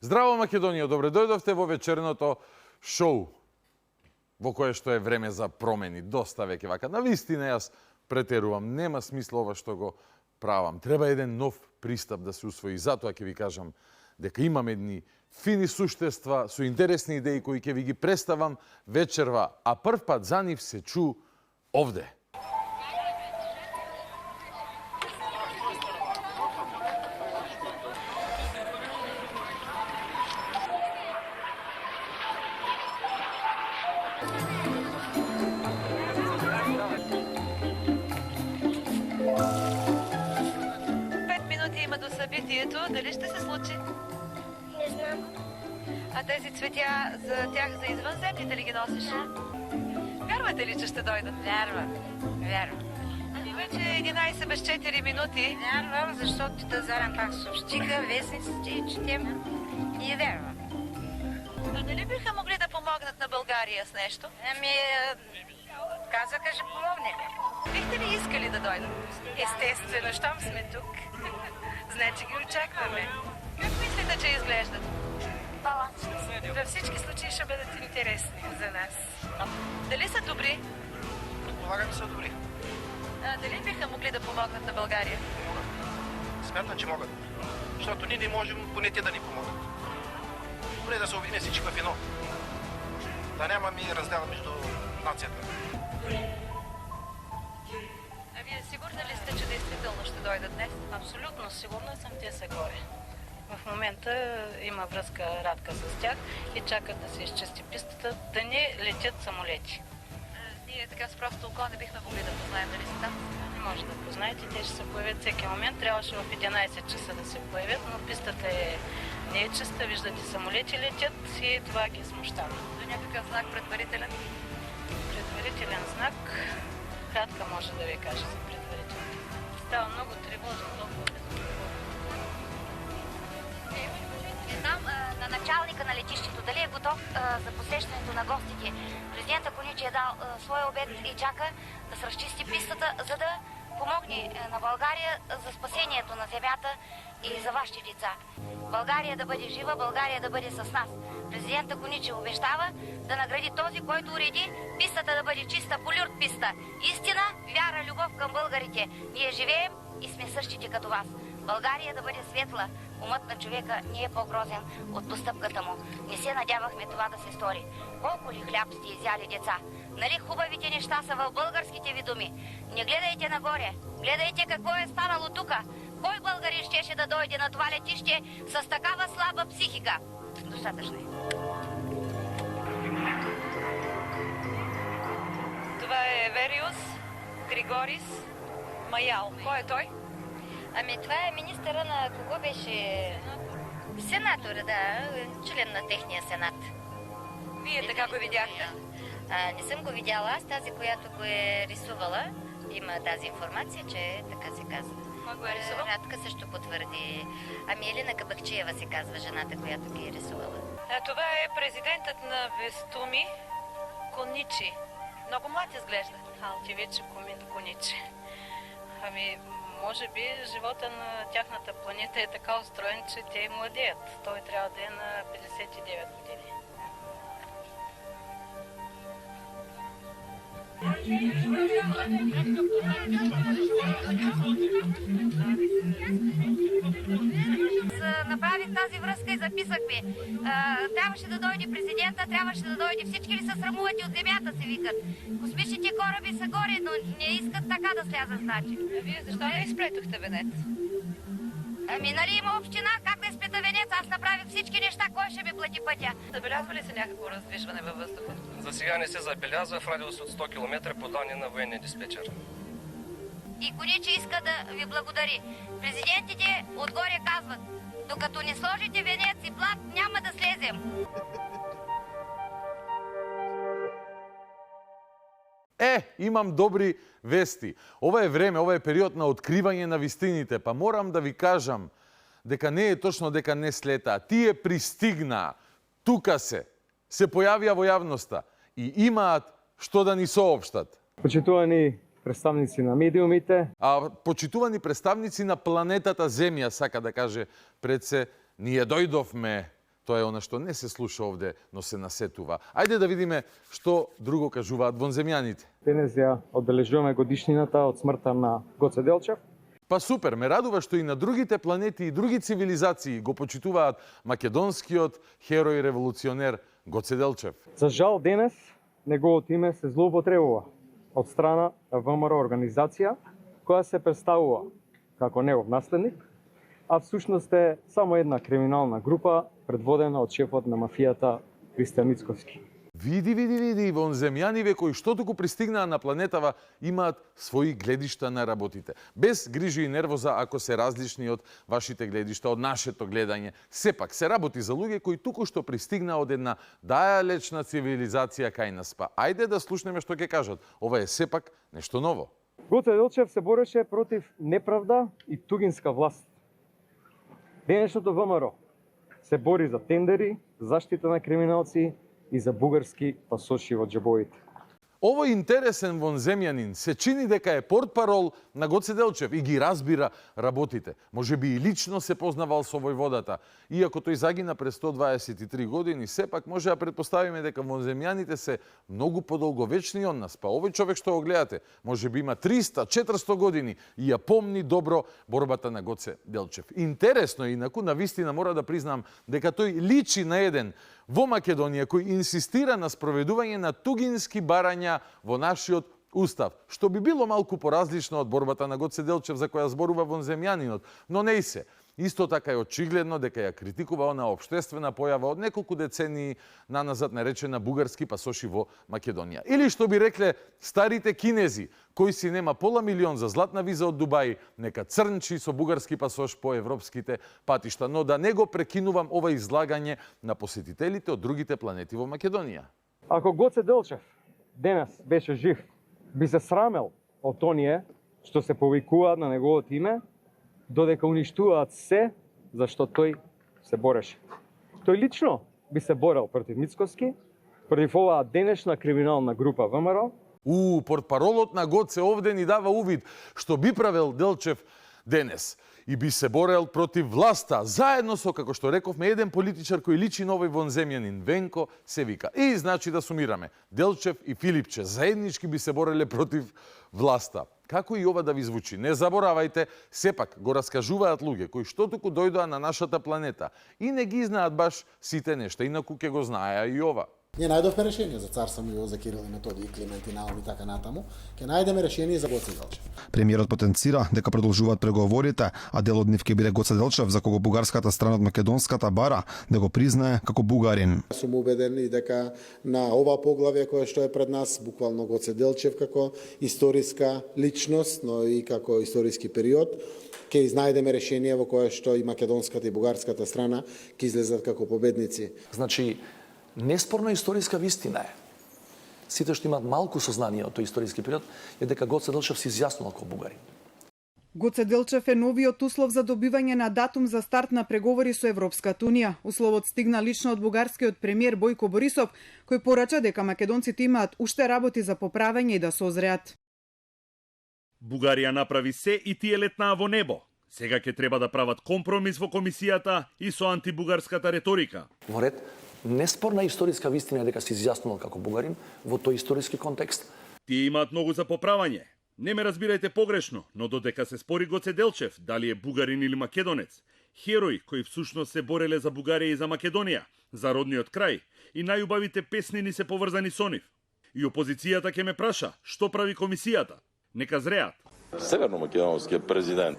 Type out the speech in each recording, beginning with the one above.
Здраво, Македонија, добре дојдовте во вечерното шоу, во кое што е време за промени. Доста веќе вака. Навистина јас претерувам, нема смисла ова што го правам. Треба еден нов пристап да се усвои. Затоа ќе ви кажам дека имам едни фини суштества со интересни идеи кои ќе ви ги представам вечерва, а прв пат за нив се чу овде. Дали ще се случи? Не знам. А тези цветя за тях за извънземните ли ги носиш? Да. Вярвате ли, че ще дойдат? Вярвам. Ами вече 11 без 4 минути. Вярвам, защото Тазаран пак съобщиха, вестниците и четем. И вярвам. А дали биха могли да помогнат на България с нещо? Ами, казаха, ще помогне. Бихте ли искали да дойдат? Естествено, щом сме тук. Значи ги очакваме. Как мислите, че изглеждат? Във всички случаи ще бъдат интересни за нас. Дали са добри? Предполагам, че са добри. А дали биха могли да помогнат на България? Смятам, че могат. Защото ние не можем, поне те да ни помогнат. Поне да се обединим всички в едно. Да нямаме раздел между нацията. А вие сигурни ли сте, че действително ще дойдат днес? Абсолютно сигурна съм, те са горе. В момента има връзка Радка с тях и чакат да се изчисти пистата, да не летят самолети. Ние така с просто око не бихме могли да познаем дали са там. Не може да познаете, те ще се появят всеки момент. Трябваше в 11 часа да се появят, но пистата не е чиста, виждате самолети летят и това ги смущава. До някакъв знак предварителен? Предварителен знак, Радка може да ви каже за предварителен. Става много тревожно, толкова безпокойно. Не знам на началника на летището дали е готов за посрещането на гостите. Президента Куничи е дал своя обед и чака да се разчисти пистата, за да помогне на България за спасението на земята и за вашите деца. България да бъде жива, България да бъде с нас. Президента Куничи обещава да награди този, който уреди пистата да бъде чиста, полюрт писта. Истина, вяра, любов към българите. Ние живеем и сме същите като вас. България да бъде светла, умът на човека не е по-грозен от постъпката му. Не се надявахме това да се стори. Колко ли хляб сте изяли, деца? Нали хубавите неща са в българските ви думи? Не гледайте нагоре, гледайте какво е станало тука. Кой българин щеше да дойде на това летище с такава слаба психика? Достатъчно е. Това е Вериус Григорис Маял. Кой е той? Ами това е министъра на кого беше? Сенатора, да, член на техния сенат. Вие така го видяхте? Не съм го видяла аз, тази, която го е рисувала. Има тази информация, че така се казва. Кой го е рисувал? Радка също потвърди. Ами Елина Кабакчиева се казва жената, която ги е рисувала. Това е президентът на Вестуми Коничи. Много млад изглежда. Алтивичи Куничи. Ами, може би живота на тяхната планета е така устроен, че те и младеят. Той трябва да е на 59 години. Направих тази връзка и записах ви. Трябваше да дойде президента, трябваше да дойде. Всички ли се срамуват от земята, се викат. Космичните кораби са горе, но не искат така да слязат, значи. Вие защо не изплетохте венец? Ами нали има община, как да изплета венец? Аз направих всички неща, кой ще ми плати пътя? Забелязва ли се някакво раздвижване във въздуха? За сега не се забелязва в радиус от 100 км по данни на военния диспетчер. И Куничи иска да ви благодари. Президентите отгоре казват, докато не сложите венец и блат, няма да слезем. Имам добри вести. Ова е време, ова е период на откривање на вистините, па морам да ви кажам дека не е точно дека не слета. Тие пристигнаа, тука се појавија во јавноста и имаат што да ни соопштат. Почитувани представници на медиумите. А почитувани представници на планетата Земја, сака да каже пред се, ние дојдовме Тоа е она што не се слуша овде, но се насетува. Ајде да видиме што друго кажуваат вонземјаните. Денес ја одбележуваме годишнината од смртта на Гоце Делчев. Па супер, ме радува што и на другите планети и други цивилизации го почитуваат македонскиот херој револуционер Гоце Делчев. За жал денес неговото име се злоупотребува од страна на ВМРО организација која се представува како негов наследник, а всушност е само една криминална група предводена од шефот на мафијата Христијан Мицковски. Види, вонземјаниве кои што туку пристигнаа на планетава имаат своји гледишта на работите. Без грижи и нервоза ако се различни од вашите гледишта, од нашето гледање. Сепак се работи за луѓе кои туку што пристигнаа од една далечна цивилизација кај нас. Па ајде да слушнеме што ќе кажат. Ова е сепак нешто ново. Гоце Делчев се бореше против неправда и тугинска власт. Денешното ВМРО се бори за тендери, заштита на криминалци и за бугарски пасоши во џебовите. Овој интересен вонземјанин се чини дека е портпарол на Гоце Делчев и ги разбира работите. Може би и лично се познавал со војводата. Иако тој загина пред 123 години, сепак може да предпоставиме дека вонземјаните се многу подолговечни од нас. Па овој човек што го гледате, може би има 300-400 години и ја помни добро борбата на Гоце Делчев. Интересно инаку, навистина мора да признам дека тој личи на еден во Македонија кој инсистира на спроведување на тугински барања во нашиот устав, што би било малку поразлично од борбата на Гоце Делчев за која зборува вонземјанинот, но не и се. Исто така е очигледно дека ја критикува она општествена појава од неколку децении наназад наречена бугарски пасоши во Македонија. Или што би рекле старите кинези, кој си нема пола милион за златна виза од Дубај, нека црнчи со бугарски пасош по европските патишта, но да не го прекинувам ова излагање на посетителите од другите планети во Македонија. Ако Гоце Делчев денес беше жив, би се срамел од оние што се повикуваат на неговото име, додека уништуваат се за што тој се бореше. Тој лично би се борел против Мицковски, против оваа денешна криминална група ВМРО. Портпаролот на Гоце овде ни дава увид што би правел Делчев денес и би се борел против власта, заедно со, како што рековме, еден политичар кој личи на овој вонземјанин, Венко Севика. И значи да сумираме, Делчев и Филипче заеднички би се бореле против власта. Како и ова да ви звучи, не заборавајте, сепак го раскажуваат луѓе кои што туку дојдоа на нашата планета и не ги знаат баш сите нешта, инаку ќе го знаеа и ова. Ние најдовме решение за цар Самуил, за Кирил и Методий, Климент и Наум и така натаму. Ќе најдеме решение за Гоце Делчев. Премиерот потенцира дека продолжуваат преговорите, а дел од нив ќе биде Гоце Делчев, за кого бугарската страна од македонската бара да го признае како бугарин. Сум убеден и дека на ова поглавје кое што е пред нас, буквално Гоце Делчев како историска личност, но и како историски период, ќе изнајдеме решение во кое што и македонската и бугарската страна ќе излезат како победници. Значи, неспорна историска вистина е. Сите што имаат малку сознание од тој историски период е дека Гоце Делчев се изјаснил како бугарин. Гоце Делчев е новиот услов за добивање на датум за старт на преговори со Европската унија. Условот стигна лично од бугарскиот премиер Бојко Борисов, кој порача дека македонците имаат уште работи за поправење и да созреат. Бугарија направи се и тие летнаа во небо. Сега ќе треба да прават компромис во комисијата и со антибугарската реторика. Во ред, неспорна историска вистина е дека се изјаснил како бугарин во тој историски контекст. Тие имаат многу за поправање. Не ме разбирајте погрешно, но додека се спори Гоце Делчев, дали е бугарин или македонец, херои кои всушност се бореле за Бугарија и за Македонија, за родниот крај, и најубавите песни ни се поврзани со нив. И опозицијата ќе ме праша, што прави комисијата? Нека зреат. Северно-македонскиот президент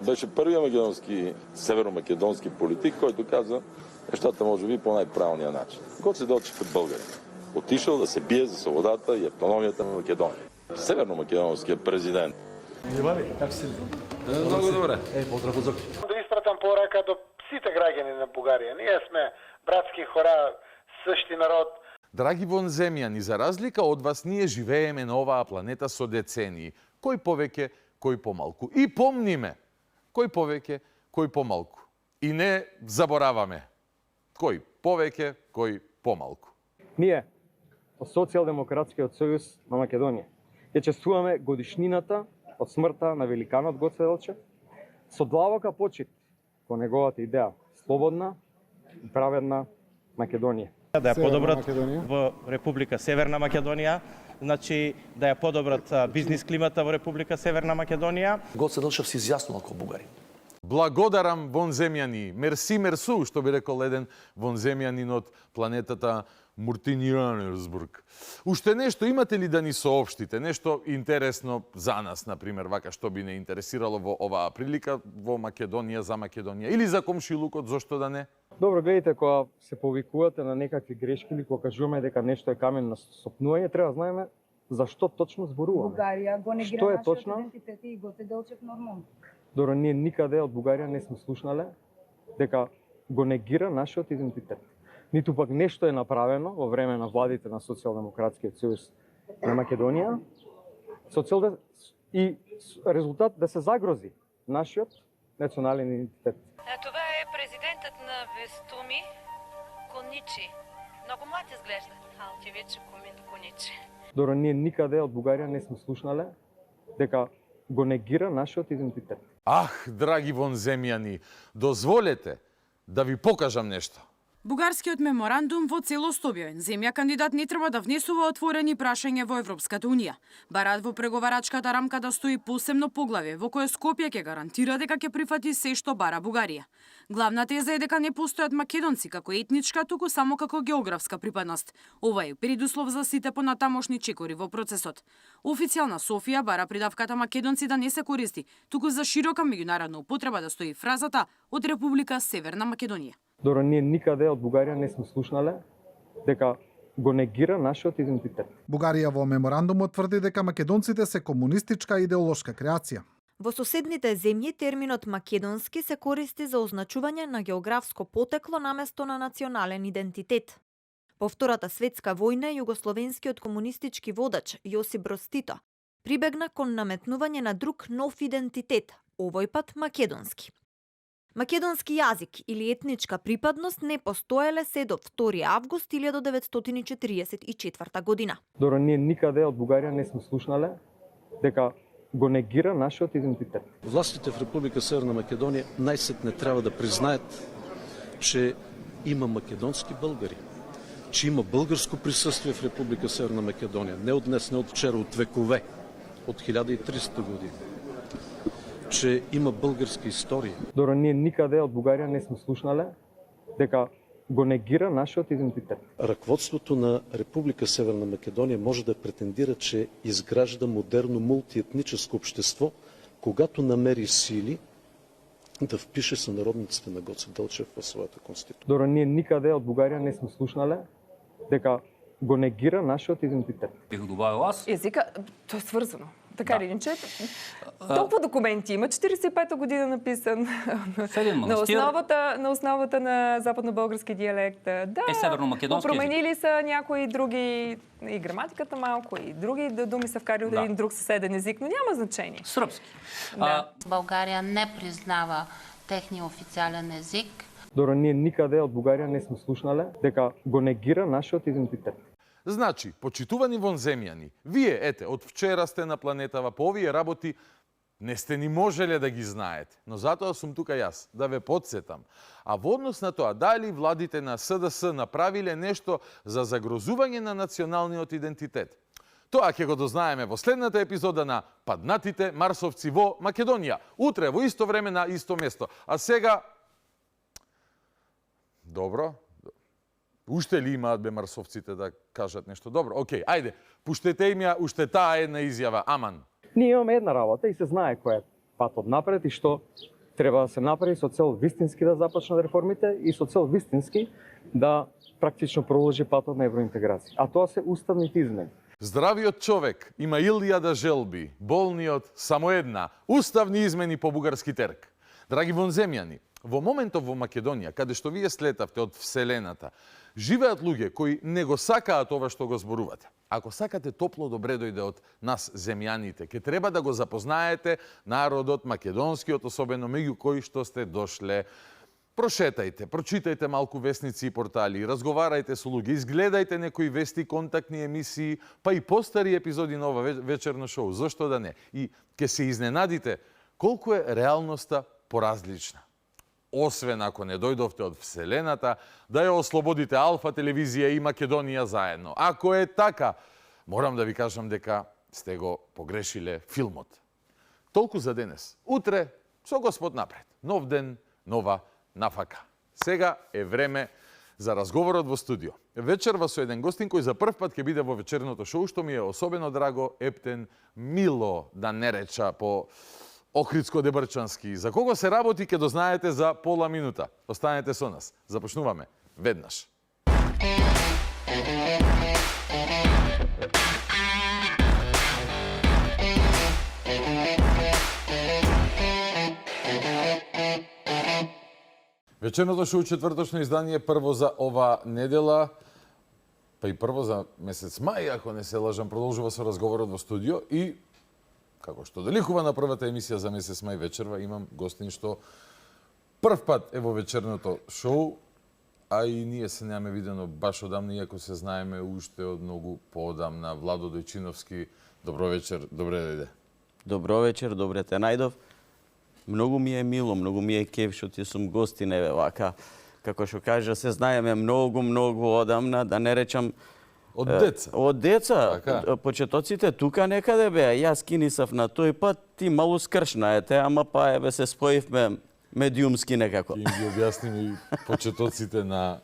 беше првиот македонски, северно-македонски политик кој каза нештата може би по најправилниот начин. Гоце Делчев е българин. Отишел да се бие за слободата и автономијата на Македонија. Северно-македонскиот президент. Иване, како си? Многу добре. Поздрав од Зоки. Да испратам порака до сите граѓани на Бугарија. Ние сме братски хора, същи народ. Драги вонземјани, за разлика од вас, ние живееме на оваа планета со децении. Кој повеќе, кој помалку. И помниме, кој повеќе, кој помалку. И не забораваме, кој повеќе, кој помалку. Ние, од Социјалдемократскиот сојуз на Македонија, ја чествуваме годишнината од смртта на великанот Гоце Делчев со длабока почит по неговата идеја слободна, праведна Македонија. Да ја подобрат Македонија. во Република Северна Македонија, значи да ја подобрат бизнис климата во Република Северна Македонија. Гоце Делчев се изјаснува како бугарин. Благодарам вонземјани. Мерси, мерсу, што би рекол еден вонземјанин од планетата Муртинијанерсбург. Уште нешто имате ли да ни соопштите? Нешто интересно за нас, например, вака што би не интересирало во оваа прилика во Македонија, за Македонија или за комшилукот, зошто да не? Добро, гледайте, кога се повикувате на некакви грешки или кога кажуваме дека нешто е камен на сопнување, треба да знаеме зашто точно зборуваме. Бугарија го негира Што е нашиот точно? идентитет и Гоце Делчев нормално. Добро, ние никаде од Бугарија не сме слушнале дека го негира нашиот идентитет. Ниту пак нешто е направено во време на владите на Социјалдемократскиот сојуз на Македонија и резултат да се загрози нашиот национален идентитет. Това е президентът на Вестуми, Коничи. Много млад изглежда, али ти вече Коничи. Добро, ние никаде од Бугарија не сме слушнале дека го негира нашиот идентитет. Ах, драги вонземјани, дозволете да ви покажам нешто. Бугарскиот меморандум во целост објавен. Земја кандидат не треба да внесува отворени прашања во Европската Унија. Бараат во преговарачката рамка да стои посебно поглавје во кое Скопје ќе гарантира дека ќе прифати се што бара Бугарија. Главна теза е дека не постојат македонци како етничка, туку само како географска припадност. Ова е предуслов за сите понатамошни чекори во процесот. Официјална Софија бара придавката македонци да не се користи, туку за широка меѓународна употреба да стои фразата од Република Северна Македонија. Добро, ние никаде од Бугарија не сме слушнале дека го негира нашиот идентитет. Бугарија во меморандумот тврди дека македонците се комунистичка идеолошка креација. Во соседните земји терминот македонски се користи за означување на географско потекло наместо на национален идентитет. По Втората светска војна југословенскиот комунистички водач Јосип Броз Тито прибегна кон наметнување на друг нов идентитет, овој пат македонски. Македонски јазик или етничка припадност не постоеле се до 2 август 1944 година. Добро, ние никаде од Бугарија не сме слушнале дека го негира нашиот идентитет. Властите в Република Северна Македонија најсетне треба да признаат, че има македонски българи, че има българско присъствие в Република Северна Македонија, не од днес, не од вчера, од векове, од 1300 години. Че има българска историја. Добро, ние никаде од Бугарија не сме слушнале дека го негира нашиот идентитет. Ръководството на Република Северна Македонија може да претендира, че изгражда модерно мултиетническо общество, когато намери сили да впише сънародниците на Гоце Делчев в своята конституция. Добро, ние никаде од Бугарија не сме слушнале дека го негира нашиот идентитет. Бих добавил аз. Езика, то е свързано. Така или иначе, толкова документи има, 45-та година написан на основата на западно-български диалект. Да, северно-македонски променили са някои други, и граматиката малко, и други думи са вкарали от един друг съседен език, но няма значение. Сръбски. Да. България не признава техния официален език. Добро, ние никаде од Бугарија не сме слушнале дека го негира нашиот идентитет. Значи, почитувани вонземјани, вие, ете, од вчера сте на планетава, по овие работи не сте ни можеле да ги знаете, но затоа сум тука јас, да ве подсетам. А во однос на тоа, дали владите на СДС направиле нешто за загрозување на националниот идентитет? Тоа ќе го дознаеме во следната епизода на Паднатите марсовци во Македонија. Утре, во исто време, на исто место. А сега... Добро. Уште ли имаат бе марсовците да кажат нешто добро? Океј, ајде, пуштете им ја уште таа една изјава. Аман. Ние имаме една работа и се знае кој е патот напред и што треба да се направи со цел вистински да започнат реформите и со цел вистински да практично проложи патот на евроинтеграција. А тоа се уставните измени. Здравиот човек има илјада желби, болниот само една. Уставни измени по бугарски терк. Драги вонземјани, во моментов во Македонија, каде што вие слетавте од Вселената, живеат луѓе кои не го сакаат ова што го зборувате. Ако сакате топло добре дојде од нас, земјаните, ќе треба да го запознаете народот македонскиот, особено меѓу кои што сте дошле. Прошетајте, прочитајте малку весници и портали, разговарајте со луѓе, изгледајте некои вести, контактни емисии, па и постари епизоди на ова вечерно шоу, зошто да не? И ќе се изненадите колку е реалноста поразлична. освен ако не дојдовте од Вселената, да ја ослободите Алфа телевизија и Македонија заедно. Ако е така, морам да ви кажам дека сте го погрешиле филмот. Толку за денес. Утре, со Господ напред. Нов ден, нова нафака. Сега е време за разговорот во студио. Вечерва со еден гостин кој за прв пат ќе биде во вечерното шоу, што ми е особено драго, Ептен Мило, да не реча по Охридско-Дебрчански. За кого се работи ќе дознаете за пола минута. Останете со нас. Започнуваме веднаш. Вечерното шоу четврточно издание прво за ова недела, па и прво за месец мај, ако не се лажам, продолжува со разговорот во студио и како што доликува на првата емисија за месец мај вечерва, имам гостин што прв пат е во вечерното шоу, а и ние се немаме видено баш одамна, иако се знаеме уште од многу поодамна. Владо Дојчиновски, добро вечер, добре дојде. Добро вечер, добре те најдов. Многу ми е мило, многу ми е кеф што ти сум гостин, еве вака. Како што кажа, се знаеме многу одамна, да не речам од деца. Од деца. Така. Почетоците тука некаде беа. Јас кинисав на тој пат, ти малку скршна ете, ама па еве се споивме медиумски некако. Ќе им ги објасним и почетоците на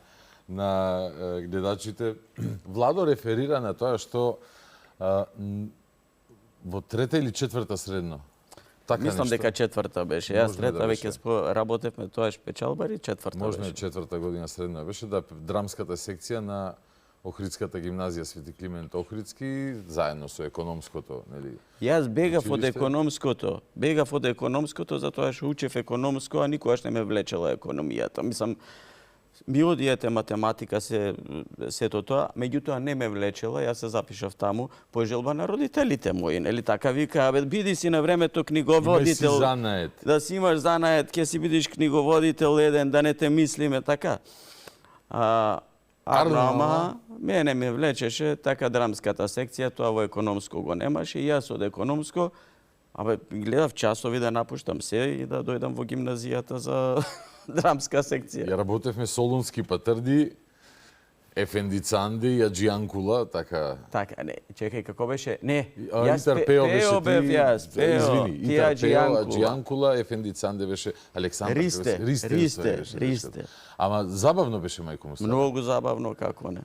гледачите. Владо реферира на тоа што во трета или четврта средно. Така Мислам нешто. дека четврта беше. Јас Може трета да веќе беше. работевме тоаш печалбари, четврта Можно беше. е четврта година средно беше, да, драмската секција на Охридската гимназија Свети Климент Охридски, заедно со економското, нели? Јас бегав од училиште? економското. Бегав од економското затоа што учев економско, а никогаш не ме влечела економијата. Мислам, биодијата, математика, сето тоа, меѓутоа не ме влечела, јас се запишав таму по желба на родителите мои, нели така вика, абе биди си на времето книговодител. Имај си занает. Да си имаш занает, ќе си бидиш книговодител еден, да не те мислиме така. Ама мене ме влечеше така драмската секција, тоа во економско го немаше и јас од економско, гледав часови да напуштам се и да дојдам во гимназијата за драмска секција. Ја работевме Солунски Патрди, Ефенди Цанди, Јаджијанкула, така... Така, не, чекај, како беше? Не, јас Пео бев јас, Пео, извини, ти Јаджијанкула, Ефенди Цанде беше Александар. Ристе. Ама забавно беше, мајко му. Многу забавно, како не.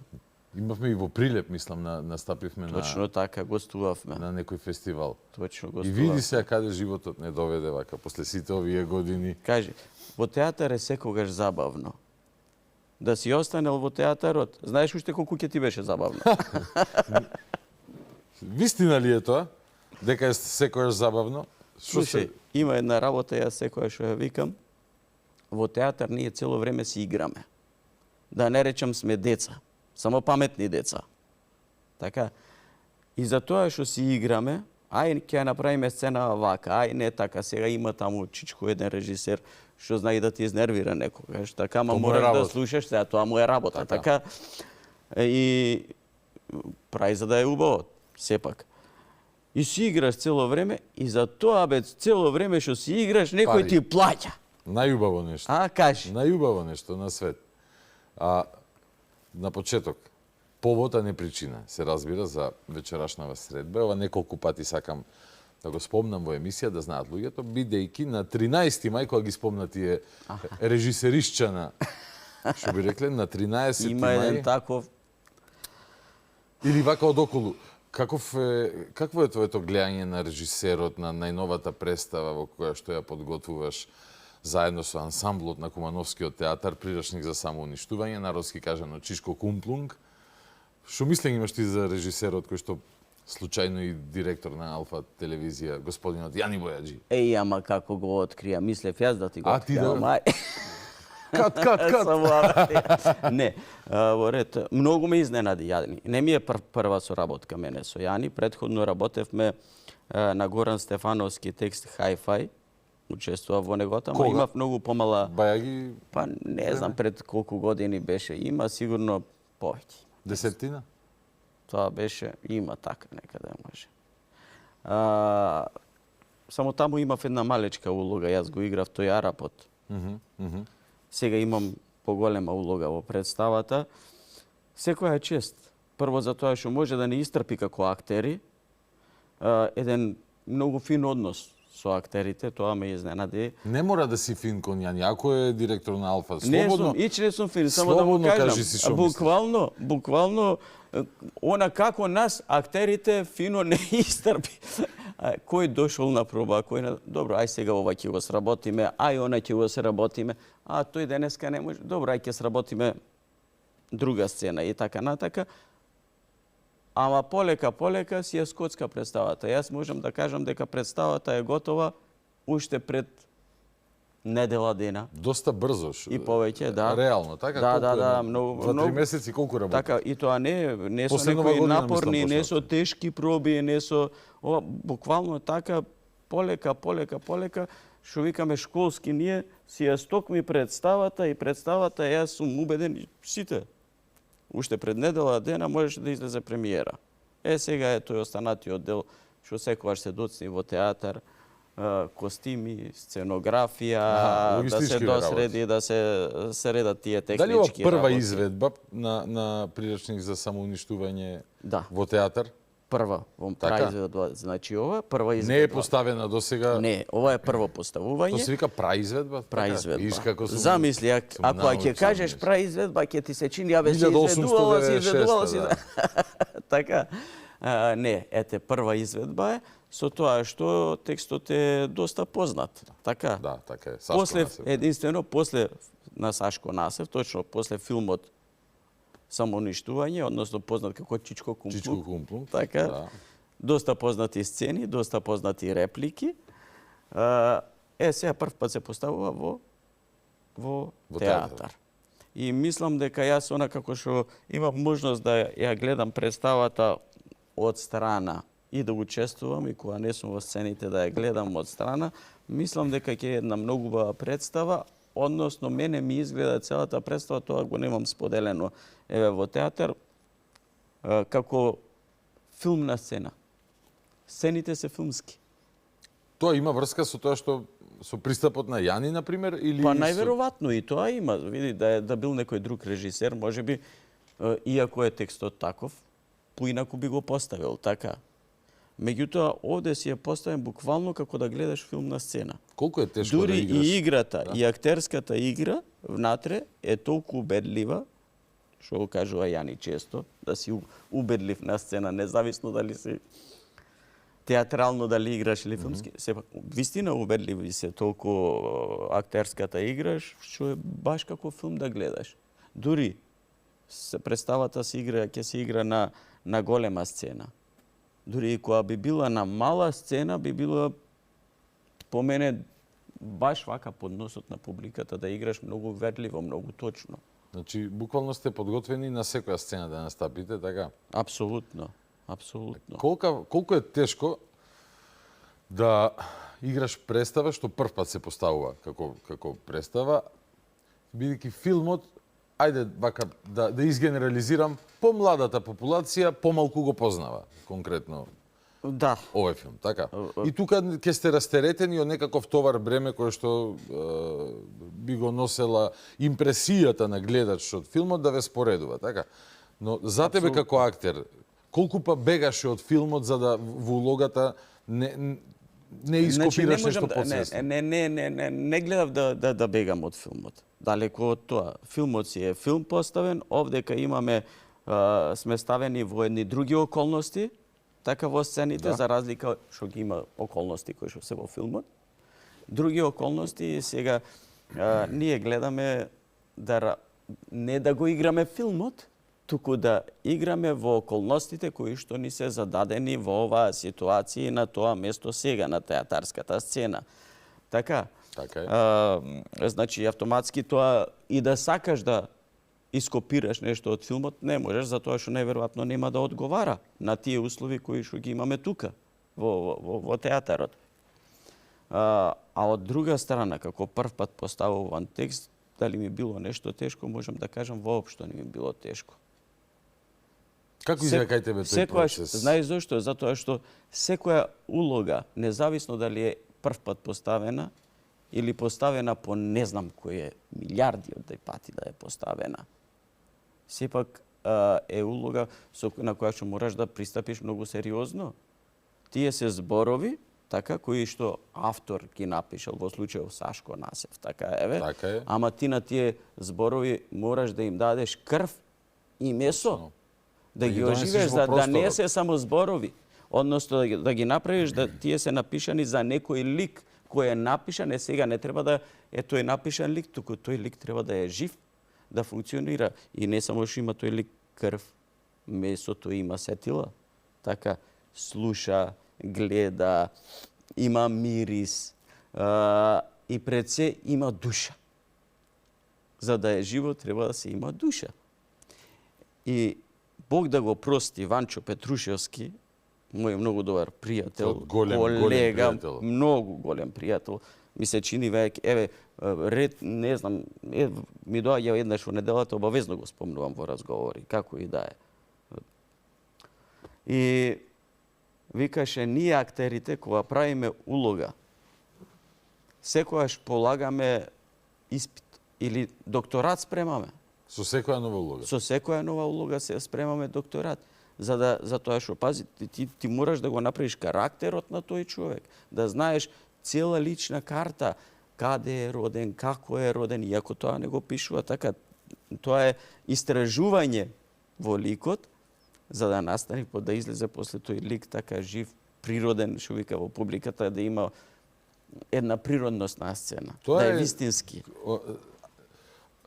Имавме и во Прилеп, мислам, настапивме Точно така, гостувавме. На некој фестивал. Точно И гостувавме. види се каде животот не доведе вака, после сите овие години. Кажи, во театар е секогаш забавно. Да си останел во театарот, знаеш уште колку ќе ти беше забавно. Вистина ли е тоа? Дека е секогаш забавно? Слушај, има една работа, јас секоја што ја викам, во театар ние цело време си играме. Да не речам сме деца, само паметни деца. Така, и за тоа што си играме, ај ќе направиме сцена вака, ај не така, сега има таму чичко еден режисер што знае да ти изнервира некогаш, така, ама мораш да слушаш сега, тоа му е работа, така. И прави за да е убаво, сепак. И си играш цело време и за тоа цело време што си играш некој ти плаќа. Најубаво нешто. Кажи. Најубаво нешто на свет. На почеток, повод, а не причина, се разбира за вечерашнава средба. Ова неколку пати сакам да го спомнам во емисија, да знаат луѓето, бидејќи на 13 мај, кога ги спомна тие режисеришчана, што би рекле, на 13 мај... Има еден таков... Или вака одоколу. Какво е твоето гледање на режисерот, на најновата представа во која што ја подготвуваш заедно со ансамблот на Кумановскиот театар, Прирачник за самоуништување, народски кажано Чишко Кумплунг? Што мислење имаш ти за режисерот кој што случајно и директор на Алфа телевизија, господинот Јани Бојаджи? Ама како го открија, мислев јас да ти го откријам. Кат. Не, во ред, многу ме изненади Јани. Не ми е прва соработка мене со Јани, претходно работевме на Горан Стефановски текст Hi-Fi, учествував во него, ама имав многу помала... Бајаги? Па не знам пред колку години беше, има сигурно повеќе. Десетина? Тоа беше, има така некаде може. Само таму имав една малечка улога, јас го играв тој Арапот. сега имам поголема улога во представата. Секоја чест. Прво за тоа што може да не истрпи како актери, еден многу фин однос со актерите, тоа ме изненади. Не мора да си фин кон Јани, ако е директор на Алфа. Слободно, не сум фин, само да му кажам. Буквално, она како нас, актерите, фино не истрпи. Кој дошол на проба, кој на... Добро, ај сега ова ќе го сработиме, ај она ќе го сработиме, а тој денеска не може. Добро, ај ќе сработиме друга сцена и така натака. Ама полека си е скоцка представата. Јас можам да кажам дека представата е готова уште пред недела дена. Доста брзо. И повеќе, да. Реално, така? Да, многу. За 3 месеци колку работи? Така, и тоа не со некои напорни, не со тешки проби, не со... Ова, буквално така, полека, што викаме школски, ние си ја стокми представата и представата, јас сум убеден, сите, уште пред недела дена можеше да излезе премиера. Сега е тој останатиот дел што секогаш се доцни во театар, костими, сценографија, да се досреди, да се средат тие технички работи. Дали ова прва работи? изведба на приречник за самоуништување во театар? Прва, во праизведба, значи ова прва изведба. Не е поставена досега? Не, ова е прво поставување. То се вика праизведба? Праизведба. Замисли, ако ќе кажеш праизведба, ќе ти се чини, абе си изведувала си. Така. Не, ете, прва изведба е, со тоа што текстот е доста познат. Така? Да, така е. После, единствено, после на Сашко Насев, точно после филмот Самоуништување, односно познат како Чичко Кумплук. Чичко Кумплук, така, да. Доста познати сцени, доста познати реплики. Сега прв пат се поставува во театар. И мислам дека јас, како што имам можност да ја гледам представата од страна и да учествувам, и кога не сум во сцените да ја гледам од страна, мислам дека ќе е една многу убава представа, односно мене ми изгледа целата представа, тоа го немам споделено во театар, како филмна сцена. Сцените се филмски. Тоа има врска со тоа што со пристапот на Јани, например, или... Па најверојатно и тоа има. Види, да бил некој друг режисер, можеби, иако е текстот таков, поинаку би го поставил, така. Меѓутоа, овде си е поставен буквално како да гледаш филмна сцена. Колку е тешко дури да играш? Дури и играта, и актерската игра внатре е толку убедлива, што го кажува Јани често, да си убедлив на сцена, независно дали си театрално дали играш или филмски. Сепак, вистина убедливи се толку актерската играш, што е баш како филм да гледаш. Дури представата ќе се игра на голема сцена. Дури и кога би била на мала сцена, би била по мене баш вака под носот на публиката да играш многу уверливо, многу точно. Значи, буквално сте подготвени на секоја сцена да настапите, така? Апсолутно. Апсолутно. Колку е тешко да играш представа што прв пат се поставува како представа, бидејќи филмот, ајде вака да изгенерализирам, помладата популација помалку го познава конкретно. Да. Овој филм, така. И тука ќе сте растеретени од некаков товар бреме кој што би го носела импресијата на гледачот филмот да ве споредува, така. Но за тебе како актер, колку па бегаше од филмот за да во улогата не ископираш нешто подсвесно? Не гледав да бегам од филмот. Далеко од тоа. Филмот си е филм поставен, овдека имаме сме ставени во едни други околности, така во сцените, за разлика што ги има околности кои што се во филмот. Други околности, сега ние гледаме не да го играме филмот, туку да играме во околностите кои што ни се зададени во оваа ситуација на тоа место сега, на театарската сцена. Така? Така е. Значи, автоматски тоа и да сакаш да ископираш нешто од филмот, не можеш, затоа што најверојатно нема да одговара на тие услови кои што ги имаме тука, во театарот. А од друга страна, како прв пат поставуван текст, дали ми било нешто тешко, можам да кажам, воопшто не ми било тешко. Како изгледа кај тебе тој процес? Знаеш зошто? Затоа што секоја улога, независно дали е прв пат поставена или поставена по не знам кој милиарди од пати да е поставена. Сепак е улога на која што мораш да пристапиш многу сериозно. Тие се зборови, така, кои што автор ги напишал, во случајот Сашко Насев, така еве. Така е. Ама ти на тие зборови мораш да им дадеш крв и месо, да ги оживеш, за да не се само зборови. Односно да ги направиш да тие се напишани за некој лик кој е напишан, сега не треба да е тој напишан лик, туку тој лик треба да е жив, да функционира. И не само што има тој лик крв, месото има сетила, така, слуша, гледа, има мирис и пред се има душа. За да е живо треба да се има душа. И Бог да го прости Ванчо Петрушевски, мој многу добар пријател, колега, многу голем пријател, ми се чини веќе, еве, ред, не знам, ми доаѓа еднаш во неделата, обавезно го спомнувам во разговори, како и да е. И викаше, ние актерите, кога правиме улога, секојаш полагаме испит или докторат спремаме. Со секоја нова улога? Со секоја нова улога се спремаме докторат. За тоа што, пази, ти мораш да го направиш карактерот на тој човек, да знаеш цела лична карта, каде е роден, како е роден, иако тоа не го пишува така. Тоа е истражување во ликот, за да настани, да излезе после тој лик така жив, природен, што вика во публиката, да има една природност на сцена, да е вистински.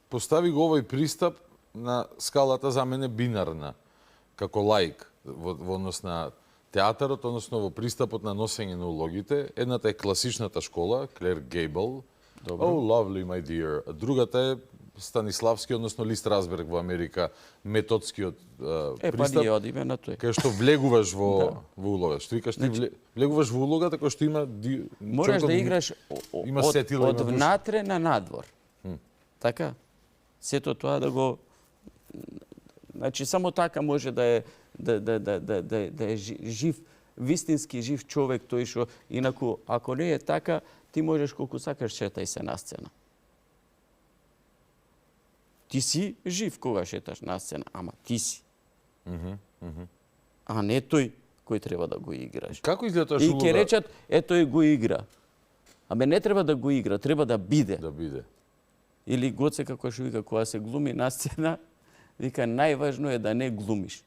Постави го овој пристап на скалата за мене бинарна, како лаик во однос на театарот, односно во пристапот на носење на улогите. Едната е класичната школа, Клер Гейбл, Oh, lovely, my dear. Другата е Станиславски, односно Лист Разберг во Америка, методскиот пристап. Па ние одиме на тој. Кај што влегуваш во улога. Што викаш, ти влегуваш во улогата, кој што има... Мораш да играш од внатре на надвор. Така? Сето тоа да го... Значи, само така може да е жив, вистински жив човек, тој што, инаку, ако не е така, ти можеш колку сакаш шетај се на сцена. Ти си жив кога шеташ на сцена, ама ти си. А не тој кој треба да го играш. Како изгледа тоа улога? И ќе речат, тој го игра. Абе не треба да го игра, треба да биде. Да биде. Или Гоце, како што вика, кога се глуми на сцена, вика, најважно е да не глумиш.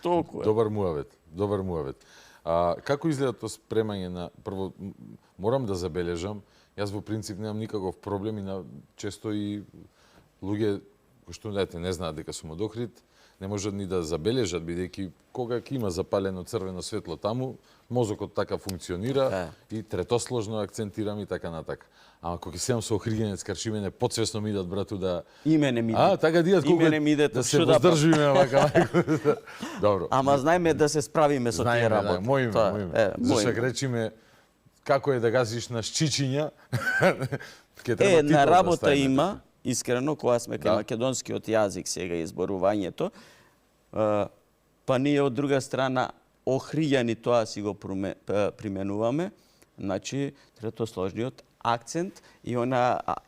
Толку е. Добар муавет. Како изгледа тоа спремање на... Прво, морам да забележам, јас во принцип немам никаков проблем и често и луѓе кои што не знаат дека сум од Охрид, не можат ни да забележат, бидејќи кога ќе има запалено црвено светло таму, мозокот така функционира и третосложно акцентирам и така натака. Ама кога ќе седам со охриденец, каршимене, подсвесно ми идат брату да... Име не ми идат. Така дијат колку да се воздржиме вака. Добро. Ама знаеме да се справиме со тие работи. Мојме. Зашак речиме, како е да газиш на шчичиња, ќе треба на работа има, искрено, кога сме кај македонскиот јазик сега изборувањето, па ние од друга страна охријани тоа си го применуваме, значи третосложниот акцент и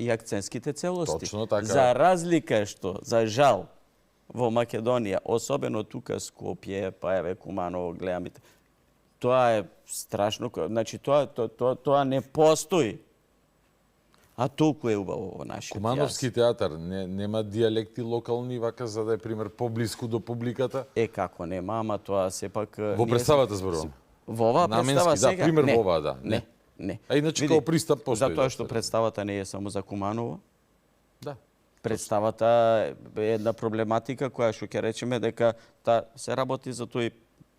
акцентските целости. Точно така. За разлика што, за жал, во Македонија, особено тука Скопје, па еве Куманово, гледам, тоа е страшно, значи тоа не постои. А толку е убаво во нашиот Кумановски театар нема дијалекти локални вака за да е пример поблиску до публиката? Како нема, ама тоа сепак... Во представата зборувам. Во оваа представа сега? Да, пример во оваа, да. Не. А иначе као пристап постои. Затоа што представата не е само за Куманово. Да. Представата е една проблематика која што ќе речеме дека се работи за тој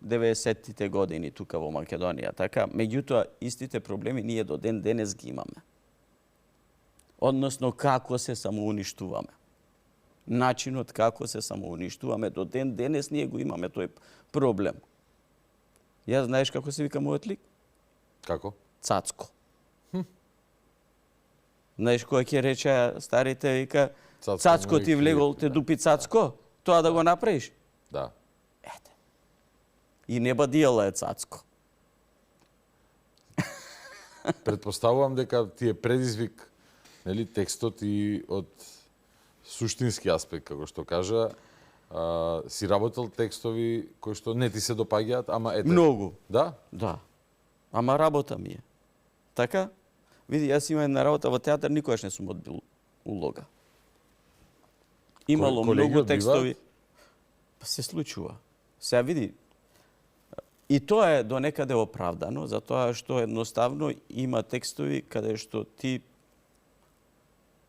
90-тите години тука во Македонија. Така, меѓутоа истите проблеми ние до ден денес ги имаме. Односно како се самоуништуваме. Начинот како се самоуништуваме до ден денес ние го имаме тој проблем. Јас знаеш како се вика мојот лик? Како? Цацко. Знаеш кој ќе рече старите вика Цацко ти влегол, те дупи Цацко? Тоа да го направиш? Да. И неба дијала е Цацко. Предпоставувам дека ти е предизвик, нели, текстот и од суштински аспект, како што кажа, си работел текстови кои што не ти се допаѓаат, ама ете. Многу. Да? Да. Ама работа ми е. Така? Види, јас имам една работа во театар, никогаш не сум одбил улога. Имало многу текстови. Се случува. Сега види, и тоа е до некаде оправдано, затоа што едноставно има текстови каде што ти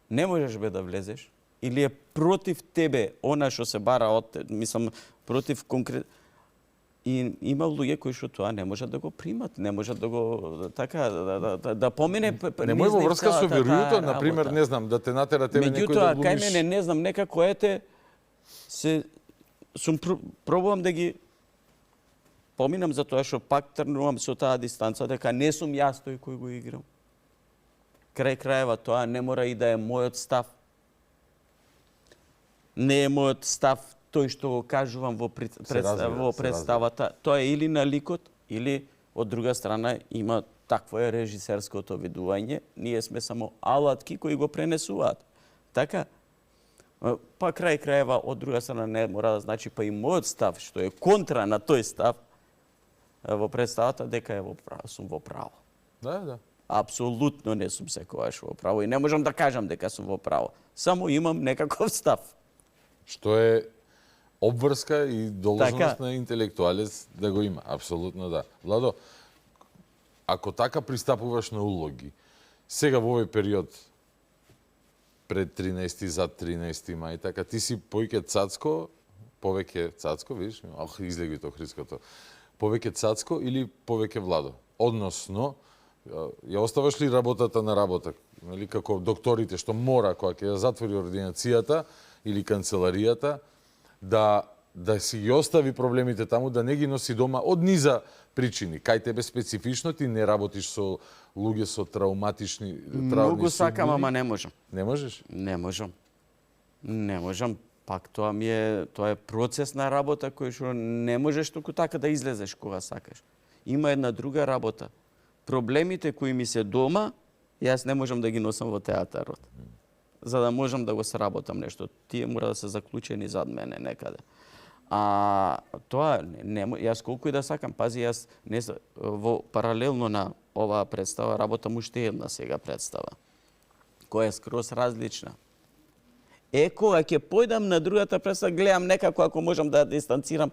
не можеш да влезеш, или е против тебе она што се бара од те, мислам, против конкрет... И има луѓе кои што тоа не можат да го примат, не можат да го така да помине. Немој во врска со верујето, на пример, не знам, да те натера тебе некој да глумиш. Меѓутоа, кај мене не знам, некако ете сум пробувам да ги поминам за тоа што пак трнувам со таа дистанца дека не сум јас тој кој го играм. Крај крајева тоа не мора и да е мојот став. Не е мојот став тој што го кажувам во представата. Тоа е или на ликот, или од друга страна има такво е режисерското видување. Ние сме само алатки кои го пренесуваат. Така? Па крај крајева од друга страна не мора да значи па и мојот став што е контра на тој став во представата дека е сум во право. Да. Апсолутно не сум секогаш во право и не можам да кажам дека сум во право. Само имам некаков став. Што е обврска и должност на интелектуалец да го има. Апсолутно да. Владо, ако така пристапуваш на улоги, сега во овој период, пред 13, зад 13 мај, така, ти си поиќе цацко, повеќе цацко, видиш, излеги то хриското, повеќе цацко или повеќе Владо? Односно, ја оставаш ли работата на работа, нали, како докторите што мора, кога ќе ја затвори ординацијата или канцеларијата, да си ги остави проблемите таму, да не ги носи дома од низа причини. Кај тебе специфично ти не работиш со луѓе со травматични Многу сакам, ама не можам. Не можеш? Не можам. Не можам. Пак тоа е процес на работа кој што не можеш туку така да излезеш кога сакаш. Има една друга работа. Проблемите кои ми се дома, јас не можам да ги носам во театарот. За да можам да го сработам нешто. Тие мора да се заклучени зад мене некаде. А тоа јас колку и да сакам, пази, јас во паралелно на оваа представа работам уште една сега представа, која е скроз различна. Кога ќе појдам на другата представа, гледам некако ако можам да дистанцирам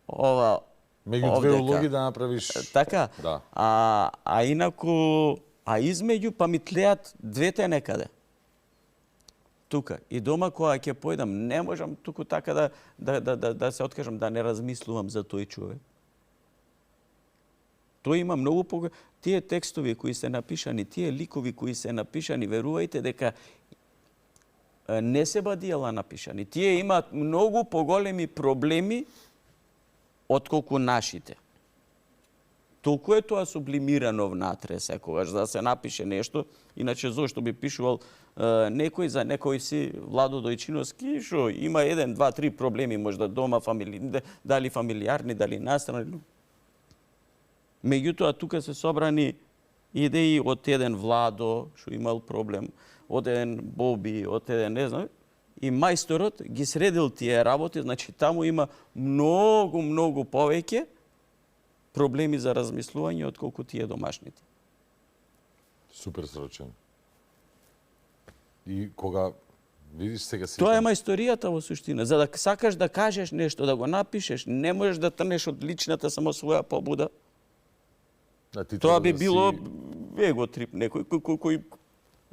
ова меѓу две улоги да направиш. Така. Да. Инаку измеѓу па ми тлеат двете некаде. Тука. И дома кога ќе појдам, не можам туку така да се откажам, да не размислувам за тој човек. Тој има многу тие текстови кои се напишани, тие ликови кои се напишани, верувајте дека не се бадијала напишани. Тие имаат многу поголеми проблеми отколку нашите. Толку е тоа сублимирано внатре секогаш да се напише нешто, иначе зошто би пишувал некој за некој си Владо Дојчиновски, што има 1, 2, 3 проблеми можда дома, дали фамилиарни, дали настрани. Меѓутоа тука се собрани идеи од еден Владо, што имал проблем, од еден Боби, од еден не знам, и мајсторот ги средил тие работи, значи таму има многу повеќе проблеми за размислување отколку тие домашните. Супер срочен. И кога видиш сега си... Тоа е мајсторијата во суштина. За да сакаш да кажеш нешто, да го напишеш, не можеш да трнеш од личната само своја побуда. Тоа би било его трип некој кој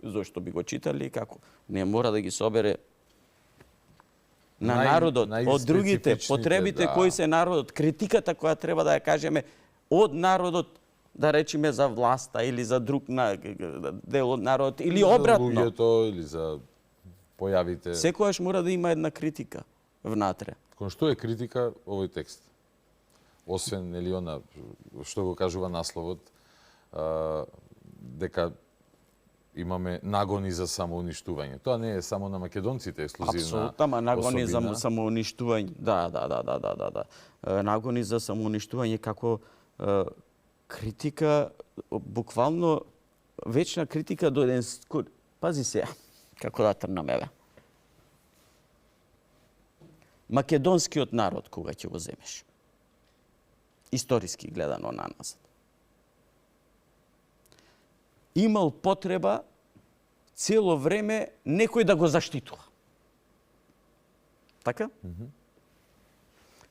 зошто би го читали и како. Не мора да ги собере на народот, од другите, потребите кои се народот, критиката која треба да ја кажеме од народот, да речеме за власта или за друг дел од народот, или обратно. За луѓето, или за појавите. Секојаш мора да има една критика внатре. Кон што е критика овој текст? Освен, нели, она, што го кажува насловот, дека имаме нагони за самоуништување. Тоа не е само на македонците ексклузивна особина. Апсолутно, ама нагони за самоуништување. Да. Нагони за самоуништување како Критика, буквално вечна критика до еден... Пази се, како да трнам, еве. Македонскиот народ, кога ќе го земеш? Историски гледано на нас. Имал потреба цело време некој да го заштитува. Така?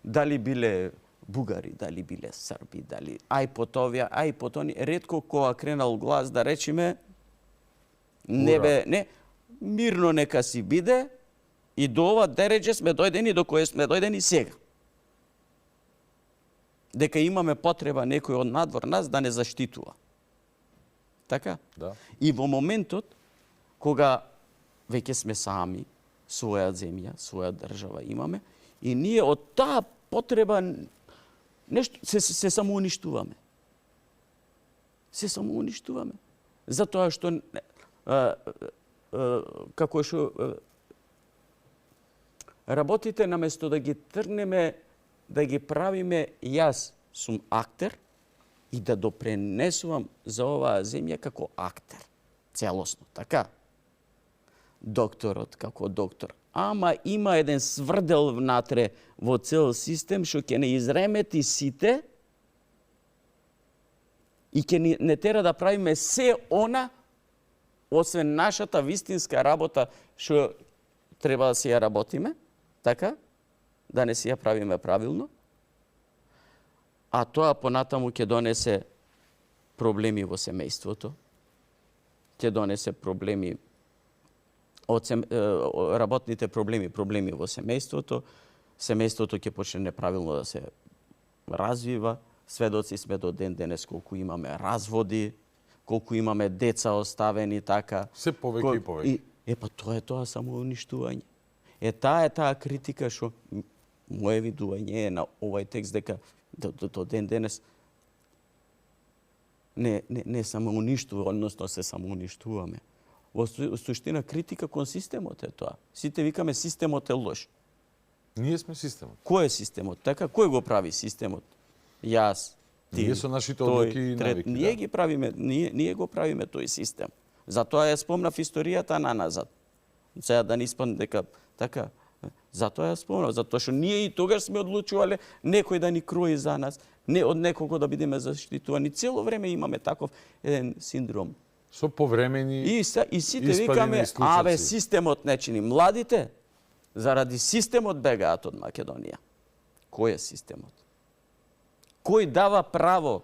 Дали биле бугари, дали биле срби, дали ај по овие, ај по тони, ретко кога кренал глас да речеме не, мирно нека си биде и до ова дереđe сме дојдени до кое сме дојдени сега. Дека имаме потреба некој од надвор нас да не заштитува. Така? Да. И во моментот кога веќе сме сами, своја земја, своја држава имаме, и ние од таа потреба нешто се самоуништуваме. Се самоуништуваме. Затоа што како што работите наместо да ги трнеме, да ги правиме јас сум актер и да допренесувам за оваа земја како актер. Целосно, така? Докторот како доктор. Ама има еден сврдел внатре во цел систем што ќе не изремети сите и ќе не тера да правиме се она освен нашата вистинска работа што треба да си ја работиме, така? Да не си ја правиме правилно. А тоа понатаму ќе донесе проблеми во семејството, ќе донесе проблеми работните проблеми во семејството, семејството ќе почне неправилно да се развива, сведоци сме до ден денес колку имаме разводи, колку имаме деца оставени така. Се повеќе и повеќе. Па тоа е тоа самоуништување. Таа критика што моје видување е на овој текст дека до ден денес не самоуништува, односно се самоуништуваме. Во суштина критика кон системот е тоа. Сите викаме системот е лош. Ние сме системот. Кој е системот? Така, кој го прави системот? Јас, ти, ние со нашите одлуки и навики. Ние ги правиме, ние го правиме тој систем. Затоа ја спомнав историјата на назад. Сега да не испадне дека така. Затоа ја спомнав, затоа што ние и тогаш сме одлучувале некој да ни крои за нас, не од некого да бидеме заштитувани. Цело време имаме таков еден синдром. Со повремени и сите викаме, абе, системот не чини. Младите, заради системот бегаат од Македонија. Кој е системот? Кој дава право?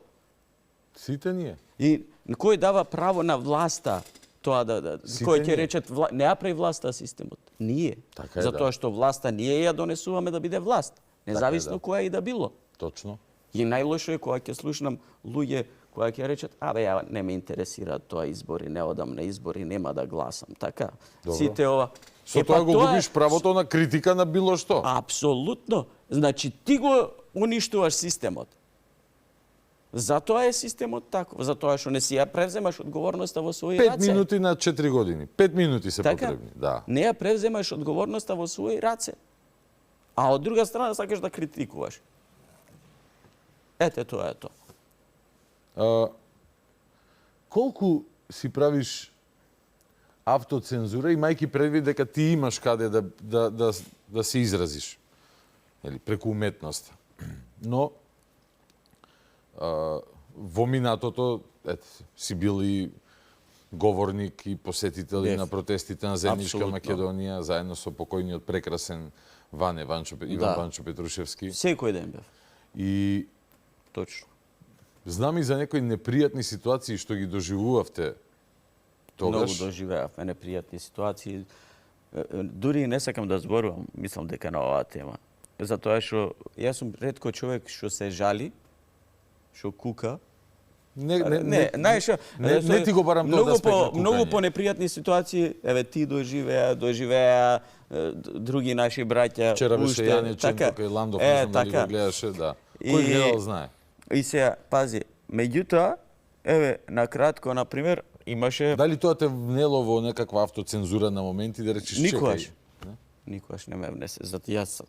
Сите ние. И кој дава право на власта тоа кој ќе речат не ја прави власта системот? Ние. Така е, затоа што власта ние ја донесуваме да биде власт, независно која и да било. Точно. И најлошо е кога ќе слушнам луѓе која ќе речат, абе, ја не ме интересира тоа избори, не одам на избори, нема да гласам, така. Добро. Сите ова. Со тоа го губиш правото на критика на било што. Апсолутно. Значи ти го уништуваш системот. Затоа е системот таков, затоа што не си ја превземаш одговорноста во своји раце. 5 минути на 4 години. 5 минути се така, потребни, да. Не ја превземаш одговорноста во своји раце. А од друга страна сакаш да критикуваш. Ете тоа е тоа. Колку си правиш автоцензура, имајќи предвид дека ти имаш каде да се изразиш, или преку уметноста. Но во минатото си бил и говорник и посетител на протестите на Земјишка Македонија, заедно со покојниот прекрасен Иван Ванчо Петрушевски. Секој ден бев. И точно. Знам и за некои непријатни ситуации што ги доживувавте тогаш. Многу доживеавме непријатни ситуации. Дури не сакам да зборувам, мислам дека на оваа тема. Затоа што јас сум ретко човек што се жали, што кука. Не ти го барам тоа да спекна кукање. Многу по непријатни ситуации, еве ти доживеа други наши браќа. Вчера беше Јанечен, тука и Ландов, не знам дали го гледаше, да. Кој гледал знае. И сега, пази, меѓутоа, еве, накратко, например, имаше... Дали тоа те внело во некаква автоцензура на моменти да речеш чекај? Никогаш не ме внесе. Зато јас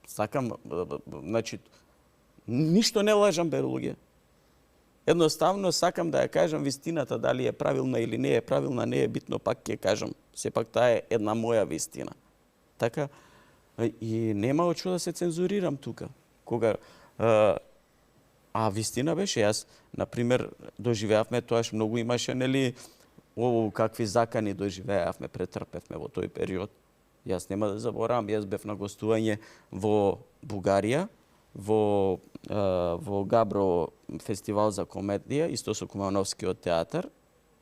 сакам, значи, ништо не лажам, бе, луѓе. Едноставно сакам да ја кажам вистината, дали е правилна или не е правилна, не е битно, пак ќе кажам. Сепак таа е една моја вистина. Така, и нема од што да се цензурирам тука. Кога вистина беше, јас, например, доживеавме тоаш многу имаше, нели, какви закани доживеавме, претрпевме во тој период. Јас нема да заборавам, јас бев на гостување во Бугарија, во Габро фестивал за комедија, исто со Кумановскиот театар,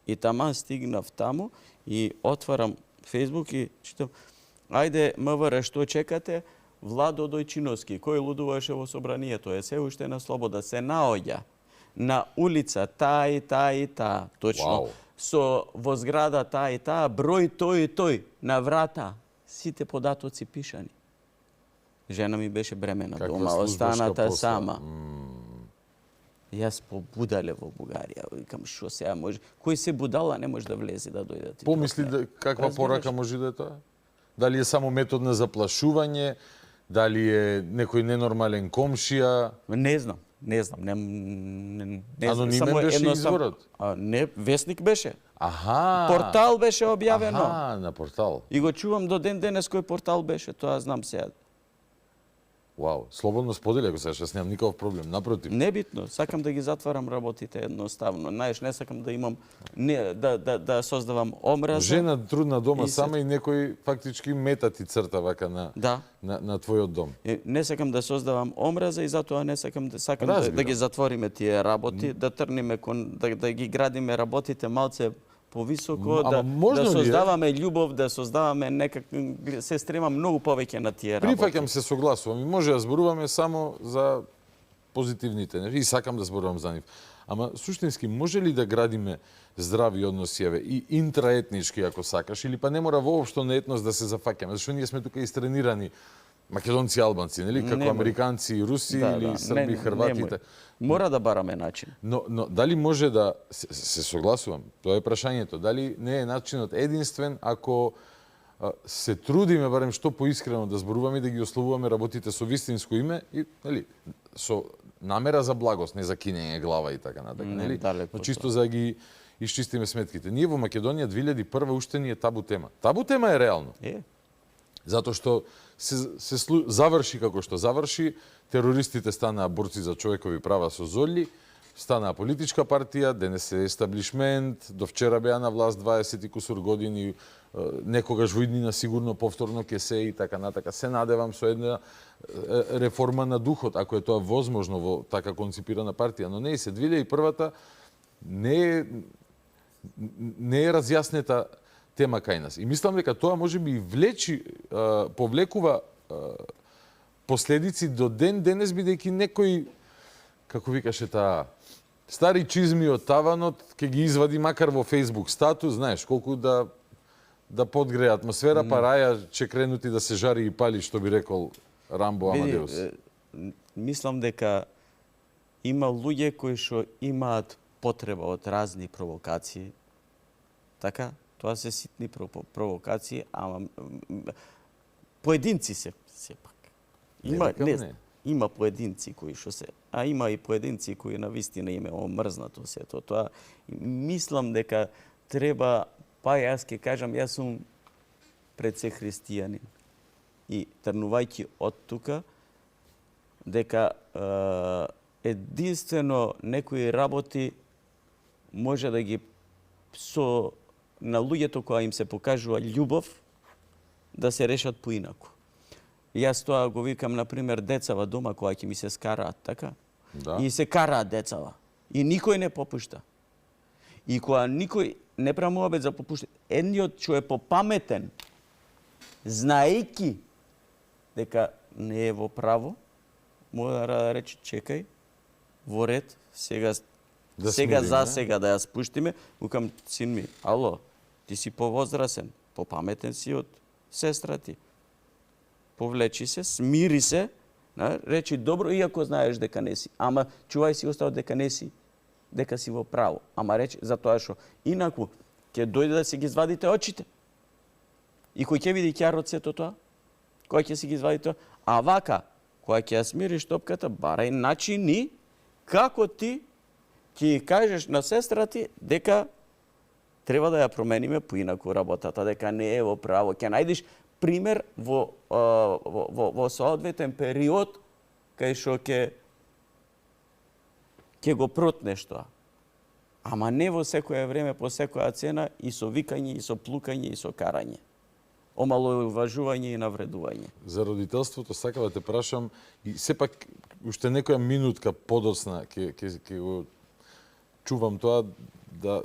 и таман стигнав таму и отварам Фејсбук и читам, ајде, МВР, што чекате? Владо Дојчиновски, кој лудуваше во собранието, е се уште на слобода, се наоѓа на улица таа и таа и таа, точно, со во зграда таа и таа, број тој и тој, на врата, сите податоци пишани. Жена ми беше бремена дома, останата сама. Јас побудале во Бугарија, викам што сега може, кој се будала не може да влезе да дојде. Помисли каква порака може да е тоа? Дали е само метод на заплашување, дали е некој ненормален комшија? Не знам. Анонимен беше изворот? Не, вестник беше. Аха. Портал беше објавено. Аха, на портал. И го чувам до ден денес кој портал беше, тоа знам сега. Вау, слободно сподели, ако сега немам никаков проблем, напротив. Небитно, сакам да ги затварам работите едноставно. Знаеш, не сакам да имам да создавам омраза. Жена трудна дома сама и некој фактички мета ти црта вака на твојот дом. Не сакам да создавам омраза и затоа не сакам да ги затвориме тие работи, да трниме да ги градиме работите малце повисоко, да создаваме љубов, да создаваме се стремам многу повеќе на тие работи. Прифаќам се, согласувам и може да зборуваме само за позитивните нешта и сакам да зборувам за нив. Ама суштински може ли да градиме здрави односи и интраетнички ако сакаш или па не мора воопшто на етнос да се зафаќаме, зашто ние сме тука истренирани македонци и албанци, нели, како американци и руси или срби, хрвати. Мора да бараме начин. Но дали може да се согласувам, тоа е прашањето, дали не е начинот единствен ако се трудиме барем што поискрено да зборуваме и да ги ословуваме работите со вистинско име и нели со намера за благост, не за кинење глава и така натака, нели? Чисто за да ги исчистиме сметките. Ние во Македонија 2001 уште ни е табу тема. Табу тема е реално. Затоа што се заврши како што заврши, терористите станаа борци за човекови права со золји, станаа политичка партија, денес е естаблишмент, до вчера беа на власт 20 и кусур години, некогаш во иднина сигурно повторно ќе се и така натака. Се надевам со една реформа на духот, ако е тоа возможно во така конципирана партија, но не и се 2001-та не е разјаснета тема кај нас. И мислам дека тоа може би повлекува последици до ден денес, бидејќи некој, како викаше таа, стари чизми од таванот, ќе ги извади макар во Facebook статус, знаеш, колку да подгрее атмосфера, па раја че кренути да се жари и пали, што би рекол Рамбо Амадеус. Мислам дека има луѓе кои што имаат потреба од разни провокации. Така? Тоа се ситни провокации, ама поединци се сепак. Има поединци кои што се, а има и поединци кои навистина им е омрзнато сето тоа. Мислам дека треба, па јас ќе кажам, јас сум пред се христијанин. И трнувајќи од тука, дека единствено некои работи може да ги на луѓето која им се покажува љубов, да се решат поинаку. Јас тоа го викам, например, децава дома која ќе ми се скараат, така? И се караат децава. И никој не попушта. И кога никој не прави обед за попушта, едниот што е попаметен, знаејќи дека не е во право, мора да рече, чекај, во ред, сега за сега да ја спуштиме, викам, син ми, ало, ти си повозрасен, попаметен си од сестра ти. Повлечи се, смири се, речи добро, иако знаеш дека не си. Ама чувај си остав дека не си, дека си во право. Ама речи, затоа што инаку ќе дојде да си ги извадите очите. И кој ќе види ќарот сето тоа, кој ќе си ги извади тоа, а вака, која ќе ја смириш топката, барај начини како ти ќе кажеш на сестра ти дека треба да ја промениме поинаку работата, дека не е во право. Ќе најдеш пример во соодветен период кај што ќе го протнеш тоа. Ама не во секое време, по секоја цена, и со викање, и со плукање, и со карање. Омаловажување и навредување. За родителството сакам да те прашам, и сепак уште некоја минутка подоцна ќе го чувам тоа, да,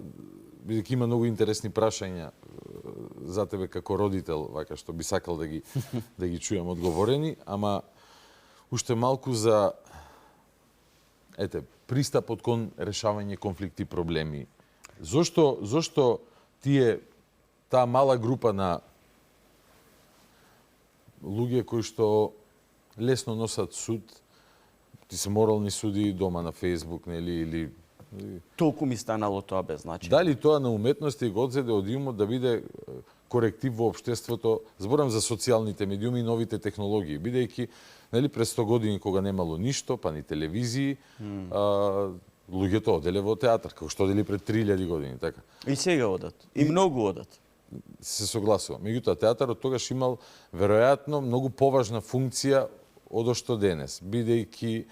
бидејќи има многу интересни прашања за тебе како родител, вака што би сакал да ги чујам одговорени, ама уште малку за пристапот кон решавање конфликти, проблеми. Зошто таа мала група на луѓе кои што лесно носат суд, ти се морални суди дома на Facebook, нели, или толку ми станало тоа без значење. Дали тоа на уметноста и го одзеде од умот да биде коректив во општеството? Зборам за социјалните медиуми и новите технологии, бидејќи нели през 100 години кога немало ништо, па ни телевизии, луѓето оделе во театар, како што одели пред 3000 години, така. И сега одат. И многу одат. Се согласувам. Меѓутоа, театарот тогаш имал веројатно многу поважна функција од што денес, бидејќи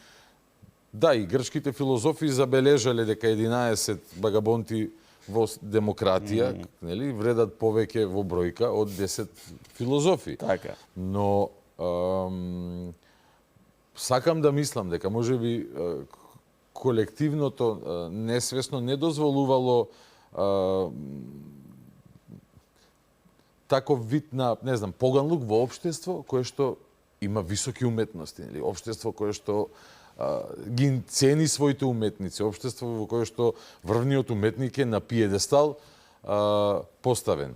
да, и грчките филозофи забележале дека 11 багабонти во демократија, нели, вредат повеќе во бројка од 10 филозофи. Така. Но сакам да мислам дека можеби колективното несвесно не дозволувало таков вид на, не знам, поганлук во општество кое што има високи уметности, нели, општество кое што ги цени своите уметници, општество во кое што врвниот уметник е на пиедестал поставен.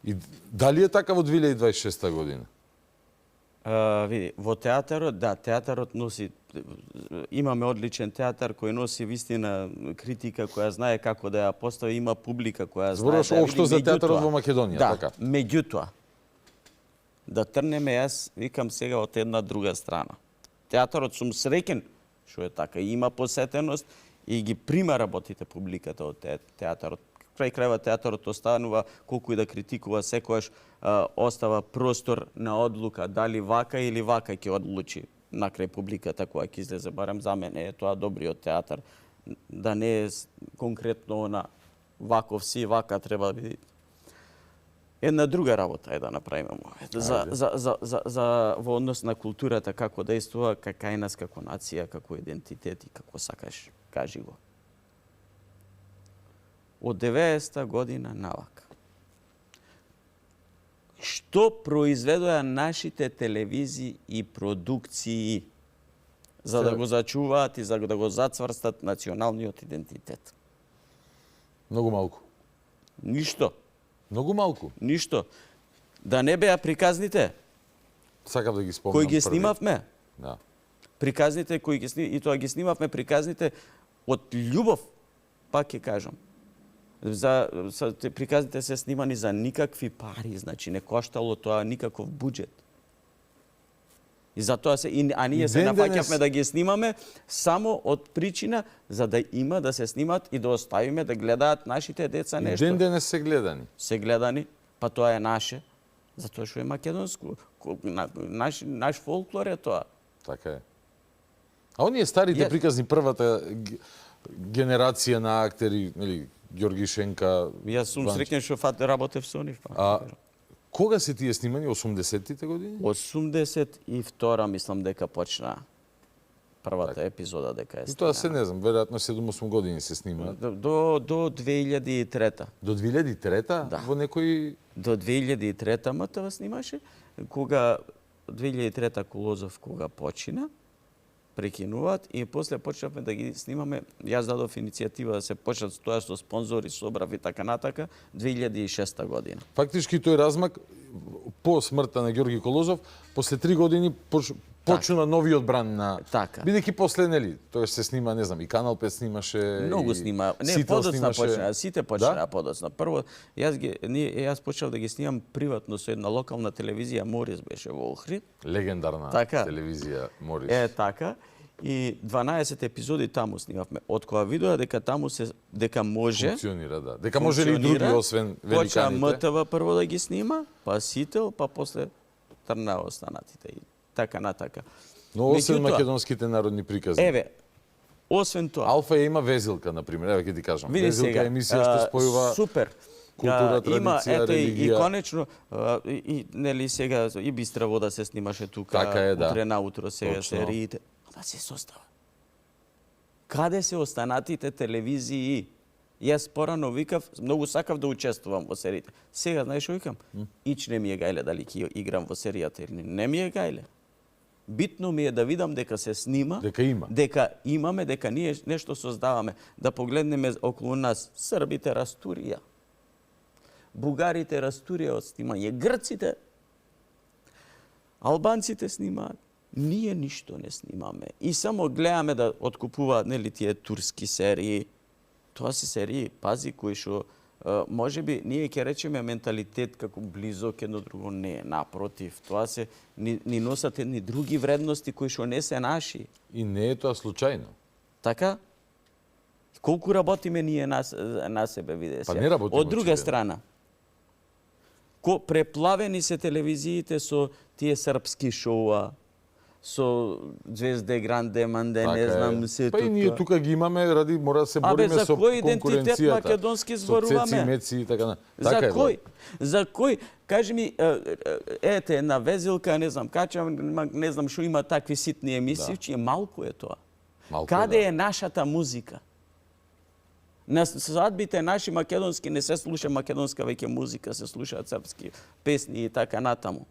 И дали е така во 2026 година? Види, во театарот, да, театарот носи, имаме одличен театар кој носи вистина критика, која знае како да ја постави, има публика која знае. Зборуваш општо за театарот во Македонија, да, така? Меѓутоа, да трнеме, јас викам сега од една друга страна. Театарот сум среќен што е така, има посетеност и ги прима работите публиката од театарот. Крај крајва театарот останува, колку и да критикува, секојаш остава простор на одлука, дали вака или вака ќе одлучи накрај публиката која ќе излезе. Барем за мене е тоа добриот театар, да не е конкретно на ваков си, вака треба да биде. Една друга работа е да направиме за во однос на културата, како действува, кака е нас како нација, како идентитет и како сакаш, кажи го. Од 90-та година навака. Што произведоа нашите телевизии и продукции за да го зачуваат и за да го зацврстат националниот идентитет? Многу малку. Ништо. Многу малку. Ништо. Да не беа приказните. Сакам да ги спомнам. Кои ги снимавме. Да. Приказните кои ги и тоа ги снимавме приказните од љубов, пак ќе кажам. Приказните се снимани за никакви пари, значи не коштало тоа никаков буџет. И затоа ние се нафаќавме да ги снимаме само од причина за да има да се снимат и да оставиме да гледаат нашите деца нешто. И ден денес се гледани. Се гледани, па тоа е наше, затоа што е македонско. Наш фолклор е тоа. Така е. А оние старите приказни, првата генерација на актери, нели, Ѓорги Шенка... Јас сум среќен што работев со нив. Кога се тие снимани? 80-тите години? 82-ра мислам дека почна првата епизода дека е. И тоа се не знам, веројатно 7-8 години се снима. До 2003-та. До 2003-та? Да. Во некои... До 2003-та МТВ снимаше, кога 2003-та Колозов кога почина, прекинуваат и после почнавме да ги снимаме. Јас дадов иницијатива да се почнат тоа што спонзори, собрав и така натака 2006 година. Фактички тој размак по смртта на Ѓорги Колозов, после 3 години почна новиот бран на... Така. Бидејќи после, нели, тоа се снима, не знам, и Канал 5 снимаше... Многу снима. Не, подоцна почна, сите почнаа подоцна. Прво, јас почнав да ги снимам приватно со една локална телевизија, Морис беше во Охрид. Легендарна телевизија Морис. Така. и 12 епизоди таму снимавме. Од кога видоа дека таму дека може функционира, да. Дека може и други освен великаните. Поча великаните. МТВ прво да ги снима, па Сител, па после Трнава останатите и така натака. Но освен македонските народни приказни. Еве, освен тоа. Алфа има Везилка, на пример, еве ќе ти кажам. Види Везилка сега, е емисија што спојува супер. култура, традиција, религија. И конечно, и нели сега и Бистра вода се снимаше тука, така е, да. утре наутро сега Точно. сериите. Ама се состава. Каде се останатите телевизии? Јас порано викав, многу сакав да учествувам во сериите. Сега, знаеш што викам? Ич не ми е гајле дали ќе играм во серијата или не ми е гајле. Битно ми е да видам дека се снима, дека имаме, дека ние нешто создаваме. Да погледнеме околу нас, србите растурија, бугарите растурија од снимање, грците, албанците снимаат. Ние ништо не снимаме. И само гледаме да откупуваат нели тие турски серии. Тоа се серии, пази, кои што можеби ние ќе речеме менталитет како близок едно друго, не, напротив, тоа се ни носат едни други вредности кои што не се наши. И не е тоа случајно. Така? Колку работиме ние на себе, виде се. Па не работиме. Од друга страна, преплавени се телевизиите со тие српски шоуа, со Звезде, Гранде, Манде, така не знам се па и ние тука ги имаме, ради мора да се бориме со конкуренцијата. За кој идентитет македонски зборуваме? Со цеци, меци и така. За Така кој? За кој? Кажи ми, ете, една Везилка, не знам кача, не знам што има такви ситни емисии, че малку е тоа. Каде е нашата музика? На свадбите наши македонски не се слуша македонска веќе музика, се слушаат српски песни и така натаму.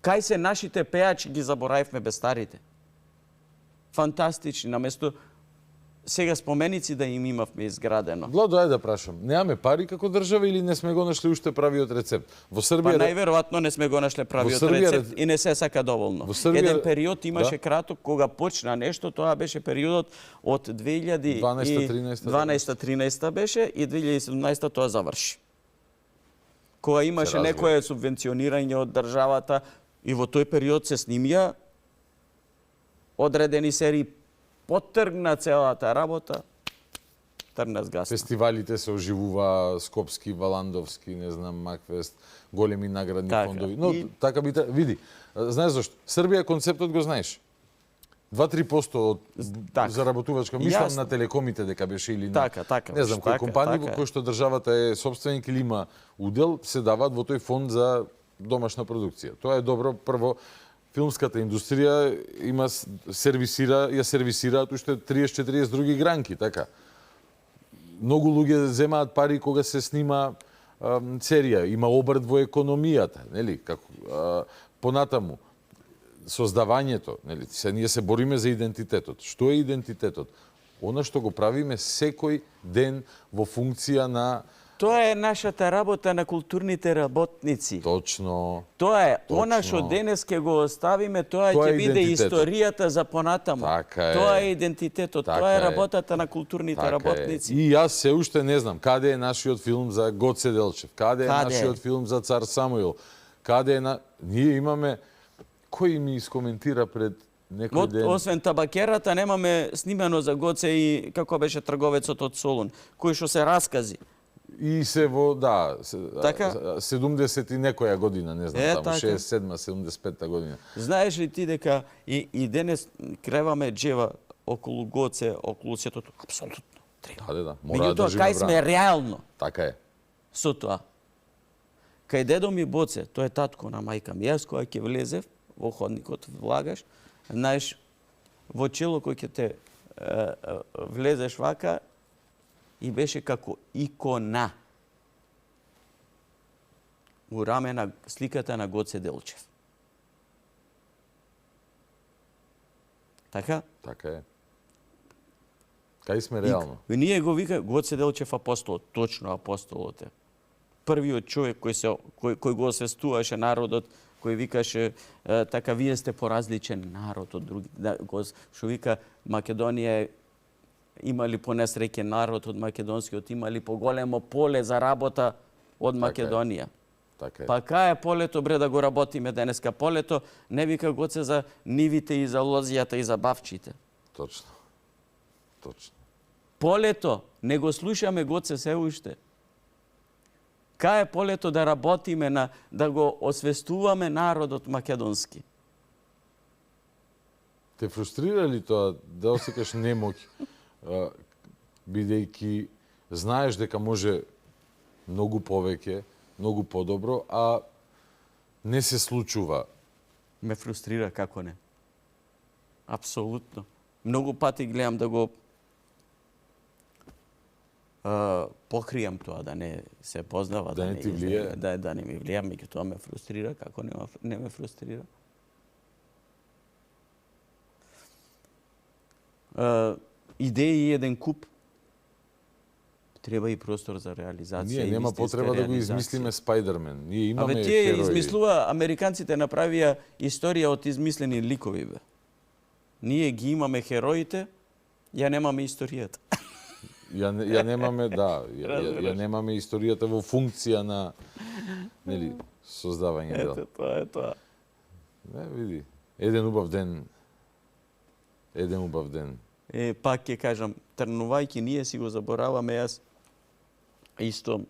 Кај се нашите пеачи ги заборавивме без старите. Фантастични, наместо сега споменици да им имавме изградено. Владо, ајде да прашам, немаме пари како држава или не сме го нашли уште правиот рецепт? Во Србија... Па најверојатно не сме го нашли правиот рецепт и не се сака доволно. Еден период имаше краток кога почна нешто, тоа беше периодот од 2012-13 беше и 2017 тоа заврши. Кога имаше некое субвенционирање од државата и во тој период се снимија одредени серии, потргна целата работа, тргна згасна. Фестивалите се оживува, Скопски, Валандовски, не знам, Макфест, големи наградни фондови. Но така би види, знаеш зашто? Србија концептот го знаеш. 2-3% од заработувачка, мислам на телекомите дека беше или на не знам кој компанија во кој што државата е собственик или има удел, се даваат во тој фонд за домашна продукција. Тоа е добро. Прво, филмската индустрија има ја сервисираат уште 30-40 други гранки, така. Многу луѓе земаат пари кога се снима серија, има обрт во економијата, нели? Како понатаму создавањето, нели? Ние се бориме за идентитетот. Што е идентитетот? Она што го правиме секој ден во функција на... Тоа е нашата работа на културните работници. Точно. Тоа е. Она што денес ќе го оставиме, тоа ќе биде историјата за понатаму. Така е. Тоа е идентитетот, тоа е работата на културните работници. И јас се уште не знам каде е нашиот филм за Гоце Делчев, каде е нашиот филм за Цар Самуил, каде е ние имаме кој ми искоментира пред некој ден. Освен табакерата немаме снимено за Гоце и како беше трговецот од Солун, кој што се раскази. И се во, 70 и некоја година, не знам, таму, 67-75 година. Знаеш ли ти дека и денес креваме джева околу Гоце, околу сето, апсолутно треба. Да, мора да држиме кај сме реално. Така е. Со тоа. Кај дедо ми Боце, тој е татко на мајка ми, јас кога ќе влезев во ходникот, влагаш, знаеш, во чело кој ќе те влезеш вака, и беше како икона у раме на сликата на Гоце Делчев. Така? Така е. Кај сме реално? И ние го вика Гоце Делчев апостол, точно апостолот е. Првиот човек кој го освестуваше народот, кој викаше така вие сте поразличен народ од други, што вика Македонија имали понесреќен народ од македонскиот, имали поголемо поле за работа од Македонија. Така е. Па кај е полето, бре, да го работиме денеска? Полето не вика Гоце за нивите и за лозијата и за бавчите. Точно. Точно. Полето, не го слушаме Гоце се уште. Кај е полето да работиме, да го освестуваме народот македонски? Те фрустрира ли тоа да осекаш немоќ, бидејќи знаеш дека може многу повеќе, многу подобро, а не се случува? Ме фрустрира, како не. Апсолутно. Многу пати гледам да го покријам тоа, да не се познава, да не ти влие. Да не ми влија, меѓу тоа ме фрустрира, како не ме фрустрира. Идеи еден куп, треба и простор за реализација. Ние нема потреба да го измислиме Спајдермен. Ние имаме Абе, тие херои. измислува, американците направија историја од измислени ликови, бе. Ние ги имаме хероите, ја немаме историјата. Ја немаме, да, ја немаме историјата во функција на, нели, создавање дел. Ето, тоа е тоа. Не, види. Еден убав ден. Еден убав ден. Пак ќе кажам, тргнувајќи, ние си го забораваме, јас исто,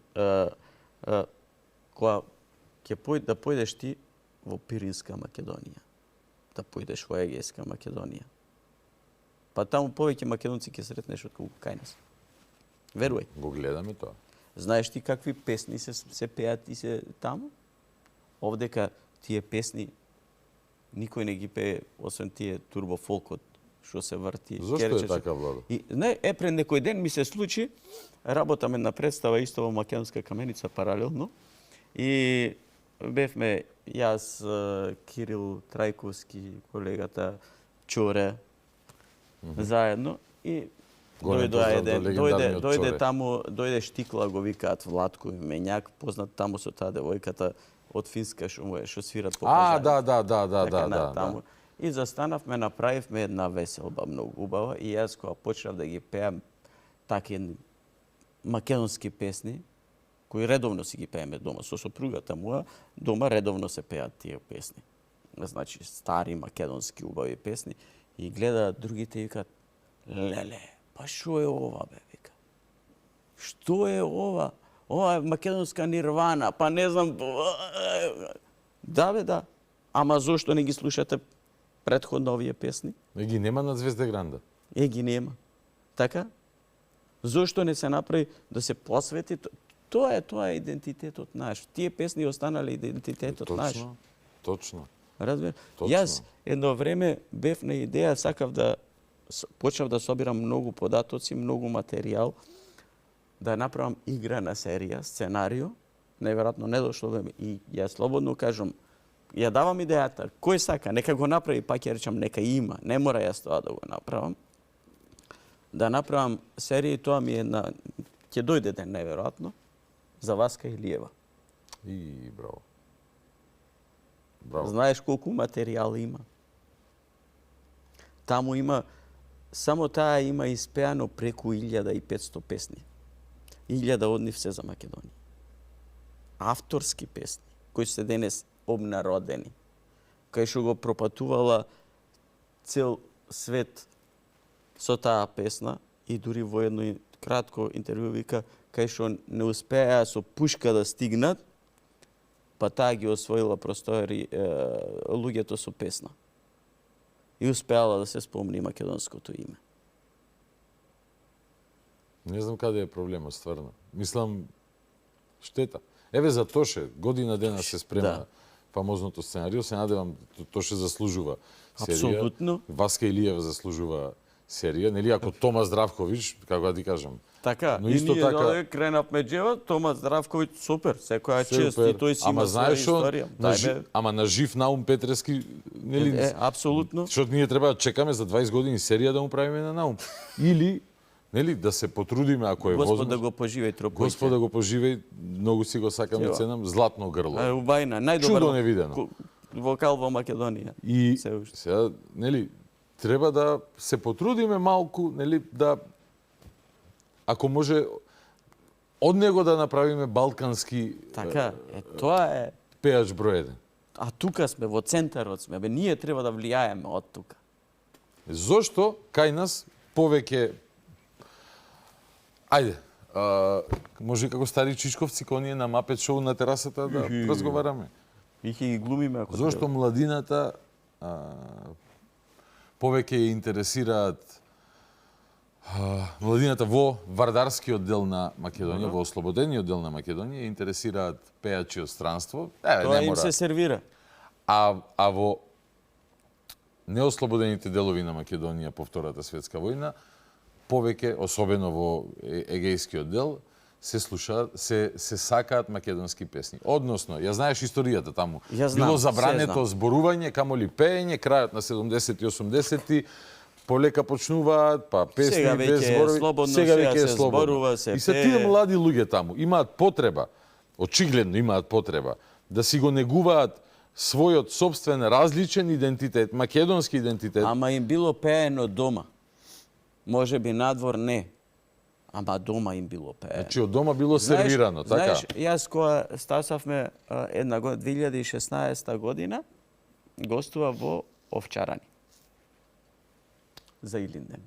кога ќе да појдеш ти во Пиринска Македонија, да појдеш во Егејска Македонија, па таму повеќе македонци ќе сретнеш отколку кај нас. Верувај. Го гледаме тоа. Знаеш ти какви песни се пеат и се таму? Овдека тие песни никој не ги пее, освен тие турбофолкот што се врти. Зошто е така, Владо? Не, пред некој ден ми се случи, работаме на представа исто во Македонска каменица паралелно и бевме јас, Кирил Трајковски, колегата Чоре, заедно и дојде таму, дојде Штикла, го викаат Владко и Мењак, познат таму со таа девојката од Финска што свират по пазари. Да. И застанавме, направивме една веселба многу убава и јас кога почнав да ги пеам такви македонски песни, кои редовно си ги пееме дома со сопругата моја, дома редовно се пеат тие песни. Значи стари македонски убави песни и гледаат другите и викаат: "Леле, па што е ова, бе?" вика. "Што е ова? Ова е македонска нирвана, па не знам." Да, бе, да. Ама зошто не ги слушате претходно овие песни? Ги нема на Звезда Гранда. Ги нема. Така? Зошто не се направи да се посвети? Тоа е идентитетот наш. Тие песни останале идентитетот наш. Точно. Разбира? Јас едно време бев на идеја, сакав да почнав да собирам многу податоци, многу материјал, да направам играна серија, сценарио. Неверојатно не дошло време. И ја слободно кажам, ја давам идејата, кој сака, нека го направи, пак ја речам, нека има, не мора јас тоа да го направам. Да направам серија и тоа ми е ќе дојде ден, неверојатно, за Васка Илиева. И браво. Браво. Знаеш колку материјал има? Таму има, само таа има испеано преку 1500 песни. 1000 од нив се за Македонија. Авторски песни, кои се денес обнародени, кај што го пропатувала цел свет со таа песна и дури во едно кратко интервју вика кај што не успеа со пушка да стигнат, па таа ги освоила простори луѓето со песна. И успеала да се спомни македонското име. Не знам каде е проблемот, стварно. Мислам, штета. Еве за Тоше, година дена се спрема фамозното сценарио, се надевам Тоше заслужува серија. Апсолутно. Васка Илиев заслужува серија, нели ако Тома Здравковиќ, како да ти кажам. Така, но исто и ние така кренавме джева, Тома Здравковиќ супер, секоја чест и тој си има своја историја. Ама на жив наум Петрески, нели? Апсолутно. Што ние треба да чекаме за 20 години серија да му правиме на наум. Или нели да се потрудиме ако е возможно. Господ да го поживеј тропојќе. Господ да го поживеј, многу си го сакам и ценам, златно грло. Убајна, најдобар чудо невидено. Вокал во Македонија. И сега, нели, треба да се потрудиме малку, нели, да ако може од него да направиме балкански Така, тоа е. пеач број 1. А тука сме, во центарот сме. Бе, ние треба да влијаеме од тука. Зошто кај нас повеќе ајде, може и како стари чичковци кој ние на Мапет шоу на терасата да разговараме. И ќе ги глумиме ако Зошто треба. младината повеќе ја интересираат младината во Вардарскиот дел на Македонија, во ослободениот дел на Македонија, ја интересираат пеачи од странство. Тоа им се сервира. А во неослободените делови на Македонија по Втората светска војна, повеќе, особено во Егејскиот дел, се слушаат, се сакаат македонски песни. Односно, ја знаеш историјата таму. Ја знам, Било се забрането знам. зборување, камоли пеење, крајот на 70-ти, 80-ти, полека почнуваат, па песни Сега без веќе е зборови. слободно, сега сега веќе е се слободно. зборува, се И се пее. тие млади луѓе таму имаат потреба, очигледно имаат потреба, да си го негуваат својот собствен различен идентитет, македонски идентитет. Ама им било пеено дома. Може би надвор не. Ама дома им било пеено. Значи од дома било сервирано, така? Знаеш, јас кога стасавме една 2016 година, гостува во Овчарани. За Илинден.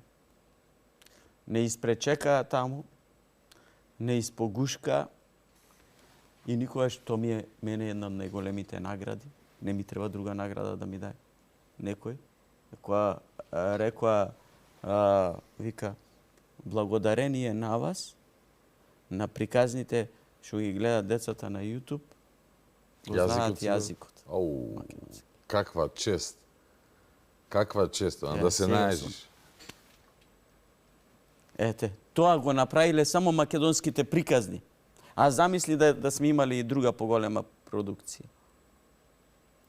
Не испречека таму, не испогушка и никогаш тоа мене е една од најголемите награди. Не ми треба друга награда да ми даде. Некој која рекоа, вика, благодарение на вас, на приказните што ги гледаат децата на YouTube, го знаат јазикот. Ау, каква чест. Каква чест, да се најдеш. Ете, тоа го направиле само македонските приказни. А замисли да сме имали и друга поголема продукција.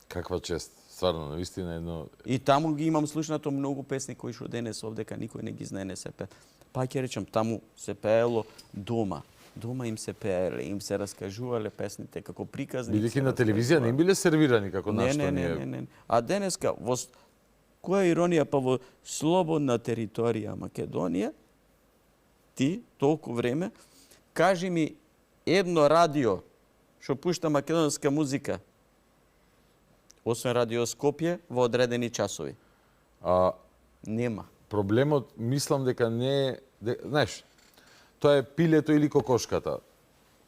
Каква чест. Стварно, навистина едно... И таму ги имам слушнато многу песни кои што денес овдека никој не ги знае, не се пее. Па ќе речам, таму се пеело дома. Дома им се пееле, им се раскажувале песните како приказни. Бидејќи на телевизија не им биле сервирани како нашто ние. Не. А денеска, која иронија, па во слободна територија Македонија, ти, толку време, кажи ми едно радио што пушта македонска музика, освен радио Скопје, во одредени часови. Нема. Проблемот, мислам дека не е... Знаеш, тоа е пилето или кокошката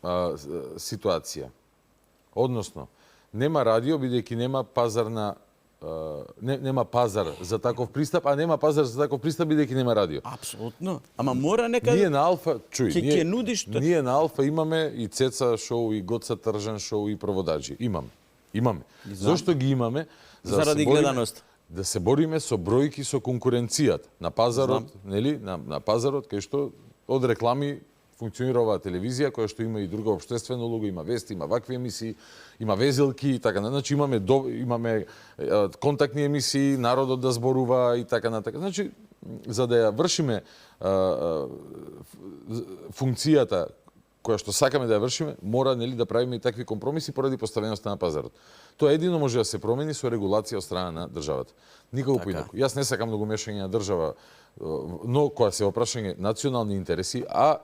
ситуација. Односно, нема радио, бидејќи нема пазарна нема пазар за таков пристап, а нема пазар за таков пристап бидејќи нема радио. Апсолутно. Ама мора нека... Ние на Алфа, ќе нудиш... Ние на Алфа имаме и Цеца шоу, и Гоца Тржан шоу, и проводаджи. Имаме. Зошто ги имаме? Заради гледаност. Да се бориме со бројки со конкуренцијата. На пазарот, нели? На пазарот, кај што од реклами функционира оваа телевизија, која што има и друга општествена улога, има вести, има вакви емисии, има везелки и така. Значи имаме контактни емисии, народот да зборува и така натака. Значи, за да ја вршиме функцијата која што сакаме да ја вршиме, мора нели да правиме и такви компромиси поради поставеноста на пазарот. Тоа едино може да се промени со регулација од страна на државата. Никако поинаку. Јас не сакам многу мешање на држава, но кога се опрашање национални интереси, а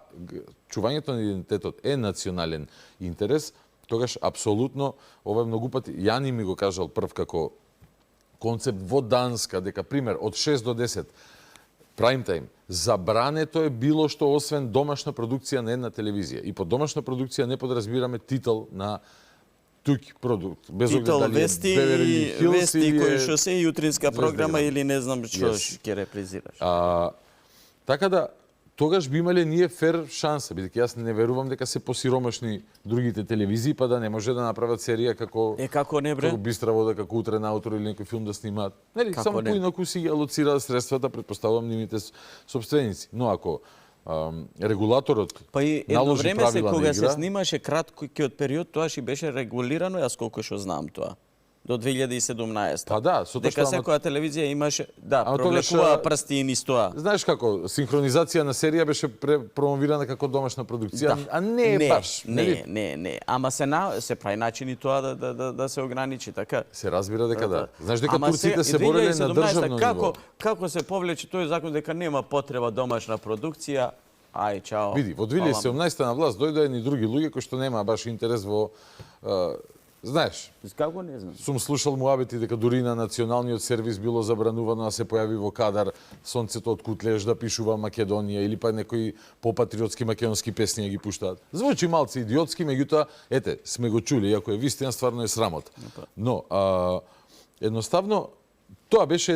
чувањето на идентитетот е национален интерес, тогаш апсолутно ова е многу пати Јани ми го кажал прв како концепт во Данска, дека пример од 6 до 10 прайм тајм, забрането е било што освен домашна продукција на една телевизија. И под домашна продукција не подразбираме титул на тук продукт. Без титул, вести, кои што се јутринска програма или не знам што ќе репрезираш. Така да, тогаш би имале ние фер шанса, бидејќи јас не верувам дека се посиромашни другите телевизии, па да не може да направат серија како како не бре? Како Бистра вода, како Утре наутро или некој филм да снимаат. Нели, само поинаку си ги алоцираат средствата, претпоставувам нивните собственици. Но ако регулаторот па и едно време се кога се снимаше краткиот период, тоа ши беше регулирано, јас колку што знам тоа. До 2017. Па да, дека секоја телевизија имаше, провлекуваа прсти и низ тоа. Знаеш како, синхронизација на серија беше промовирана како домашна продукција, а не е баш. Не. Ама се прави начини тоа да се ограничи, така. Се разбира дека да. Знаеш дека турците се бореле на државно ниво. Како се повлече тој закон дека нема потреба домашна продукција, Ај, чао. Види, во 2017 на власт дојдоа едни други луѓе кои што немаа баш интерес во знаеш. Како не знам. Сум слушал муабети дека дури на националниот сервис било забранувано да се појави во кадар сонцето од Кутлеж да пишува Македонија или па некои попатриотски македонски песни ги пуштаат. Звучи малце идиотски, меѓутоа, ете, сме го чули, иако е вистина, стварно е срамот. Но, едноставно, тоа беше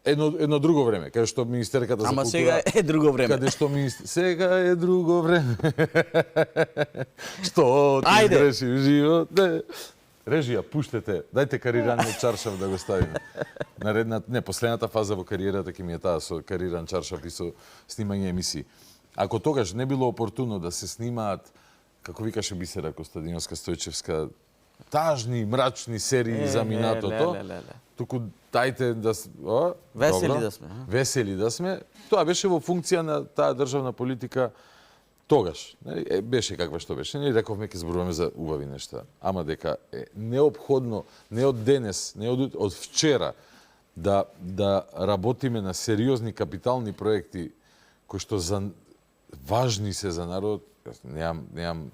едно друго време, каде што министерката за култура... Ама сега е друго време. Каде што сега е друго време. Што ти греши в живот? Режија, пуштете, дајте карираниот чаршав да го ставиме. Последната фаза во кариерата ќе ми е таа со кариран чаршав и со снимање емисии. Ако тогаш не било опортуно да се снимаат, како викаше Бисера Костадиновска Стојчевска, тажни, мрачни серии за минатото, туку дајте да весели да сме. Тоа беше во функција на таа државна политика тогаш. Беше каква што беше. Не рековме ќе зборуваме за убави нешта, ама дека е неопходно не од денес, не од вчера да работиме на сериозни капитални проекти кои што важни се за народ. Немам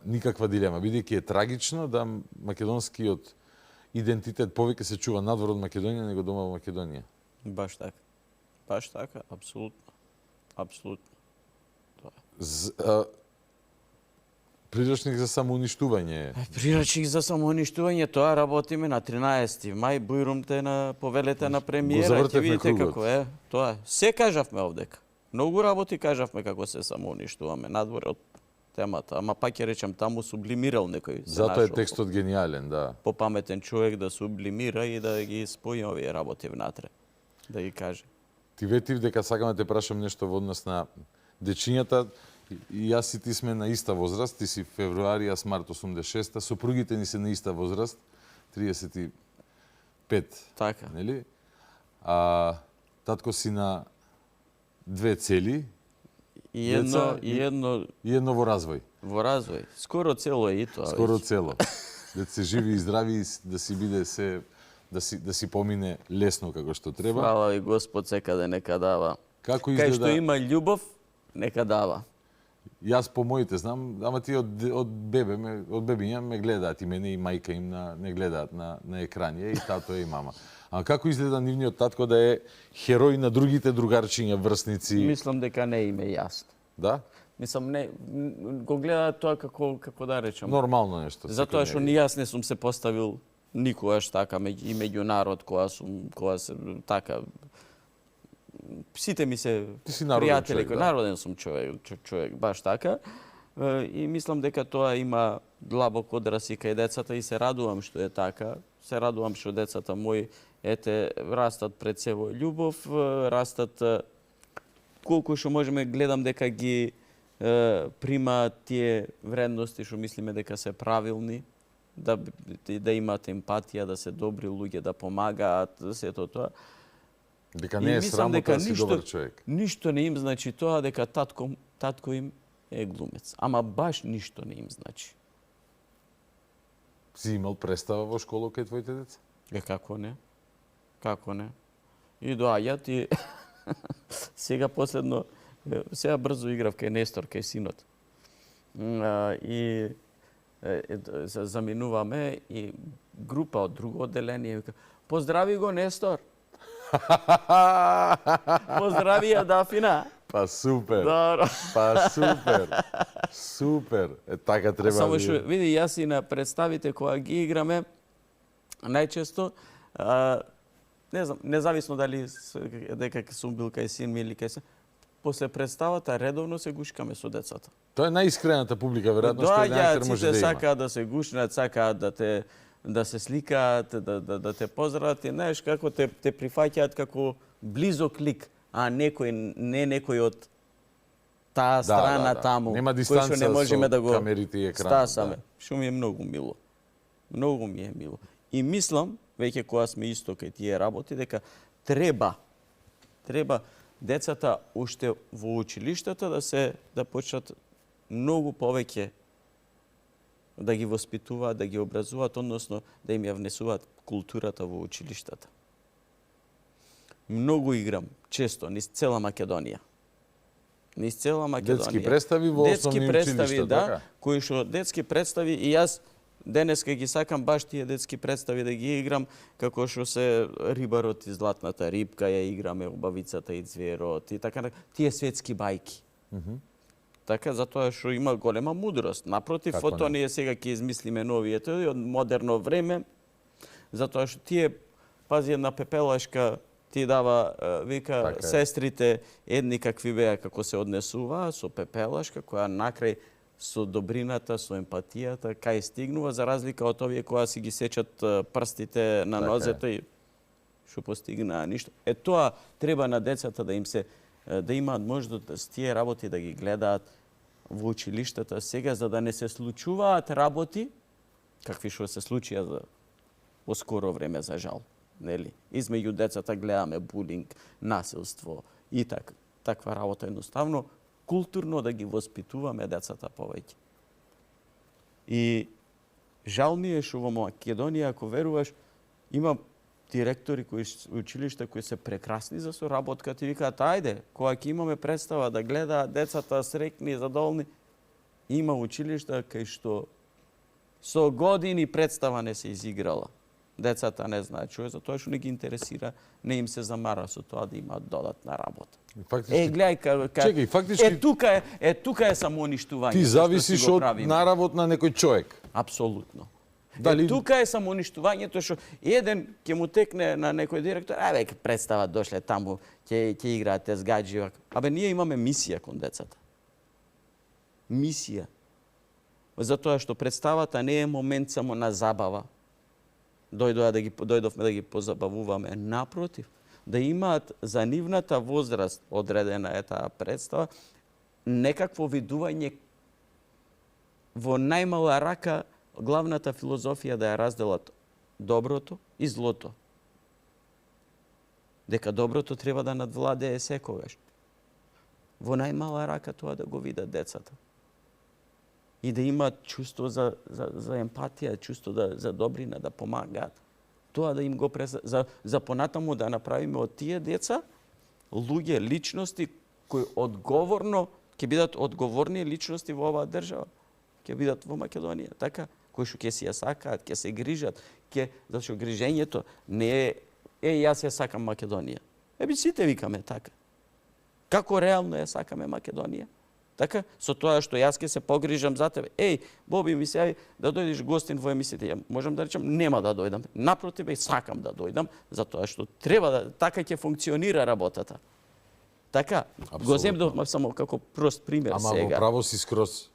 никаква дилема, бидејќи е трагично да македонскиот идентитет повеќе се чува надвор од Македонија него дома во Македонија. Баш така. Баш така, апсолутно. Апсолутно. Приручник за самоуништување. Приручник за самоуништување, тоа работиме на 13 мај, бујрумте на повелете на премиера, ќе видите како е. Тоа е. Се кажавме овдека. Многу работи кажавме како се самоуништуваме надвор од темата, ама пак ќе речам таму сублимирал некој. Затоа е текстот гениален, да. Попаметен човек да сублимира и да ги спои овие работи внатре. Да ги каже. Ти ветив дека сакам да те прашам нешто во однос на дечињата. И јас и ти сме на иста возраст, ти си февруари, јас март 86-та, сопругите ни се на иста возраст, 35. Така. Нели? Татко си на 2 цели. И едно во развој. Во развој. Скоро цело е и тоа. Скоро цело. Дете се живи и здрави, да си биде се да си помине лесно како што треба. Фала ви Господ секаде нека дава. Како изгледа? Кај што има љубов, нека дава. Јас по моите знам, ама ти од бебиња ме гледаат и мене и мајка им не гледаат на екрани, и тато и мама. А како изгледа нивниот татко да е херој на другите другарчиња, врсници? Мислам дека не им е јасно. Да? Мислам, не, го гледаат тоа како да речам. Нормално нешто. Затоа што ни јас не сум се поставил никогаш така и меѓу народ која се така. Сите ми се пријатели, народен сум човек, баш така. И мислам дека тоа има длабок одраз и кај децата и се радувам што е така. Се радувам што децата мои растат пред се во љубов, растат колку што можеме, гледам дека ги примаат тие вредности што мислиме дека се правилни, да имаат емпатија, да се добри луѓе, да помагаат, сето тоа. Дека не е срамота да си добар човек. Ништо не им значи тоа дека татко им е глумец. Ама баш ништо не им значи. Си имал представа во школа кај твоите деца? Како не? Како не? И доаѓаат и сега последно, сега брзо играв кај Нестор, кај синот. И заминуваме и група од друго одделение вика: "Поздрави го Нестор." Поздрави ја Дафина. Па супер. Добро. Па супер. Супер. Така треба. Само што види, јас и на представите кога ги играме најчесто не знам, независно дали дека сум бил кај син ми или кај се, после представата редовно се гушкаме со децата. Тоа е најискрената публика веројатно што еден може да има. Сакаат да се гушнат, сакаат да се сликаат, да те поздрават, и знаеш како те прифаќаат како близок лик, а не некој од таа страна таму, нема кој што не можеме да го камерите и екранот. Стасаме. Што ми е многу мило. Многу ми е мило. И мислам, веќе кога сме исто кај тие работи, дека треба децата уште во училиштата да почнат многу повеќе да ги воспитуваат, да ги образуваат, односно да им ја внесуваат културата во училиштата. Многу играм, често, низ цела Македонија. низ цела Македонија. Детски представи во основни училишта, така? Кои што детски представи и јас денеска ги сакам баш тие детски представи да ги играм, како што се Рибарот и Златната рибка, ја играме Убавицата и Цверот и така, тие светски бајки. Така, затоа што има голема мудрост. Напротив, ото ние сега ќе измислиме новието од модерно време, затоа што тие, пази, една пепелашка ти дава, вика, сестрите едни какви беа како се однесуваа со пепелашка, која накрај со добрината, со емпатијата, кај стигнува, за разлика од овие која си ги сечат прстите на нозете и што постигнаа ништо. Тоа треба на децата да им се да имаат можност с тие работи да ги гледаат во училиштата сега, за да не се случуваат работи какви што се случија во скоро време, за жал. Нели? Измеѓу децата гледаме булинг, насилство и таква работа. Едноставно, културно да ги воспитуваме децата повеќе. И жал ми е што во Македонија, ако веруваш, има директори училишта кои се прекрасни за соработката и викаат, ајде, кога ќе имаме представа да гледаат децата среќни и задоволни, има училишта кај што со години представа не се изиграла. Децата не знаат што е, затоа што не ги интересира, не им се замара со тоа да имаат додатна работа. Чекај, фактички... тука е самоуништување. Ти зависиш од наравот на некој човек. Апсолутно. Тука е самоуништувањето што еден ќе му текне на некој директор, ќе представа дошле таму, ќе играат тезгаџи. Абе, ние имаме мисија кон децата. Мисија. Затоа што представата не е момент само на забава. Дојдовме да ги позабавуваме. Напротив, да имаат за нивната возраст, одредена е таа представа, некакво видување во најмала рака, главната филозофија да ја разделат доброто и злото. Дека доброто треба да надвладее секогаш. Во најмала рака тоа да го видат децата. И да имаат чувство за емпатија, чувство за добрина, да помагаат. Тоа да им го за понатаму да направиме од тие деца луѓе, личности кои одговорно ќе бидат одговорни личности во оваа држава. Ќе бидат во Македонија, така, кои што ќе си ја сакаат, ќе се грижат, зашто грижењето не е јас ја сакам Македонија. Сите викаме така. Како реално ја сакаме Македонија? Така, со тоа што јас ќе се погрижам за тебе. Боби, ми се да дојдеш гостин во емисијата. Ја можам да речам, нема да дојдам. Напротив, сакам да дојдам, затоа што треба да така ќе функционира работата. Така, го земдовме само како прост пример сега. Ама во право си скроз.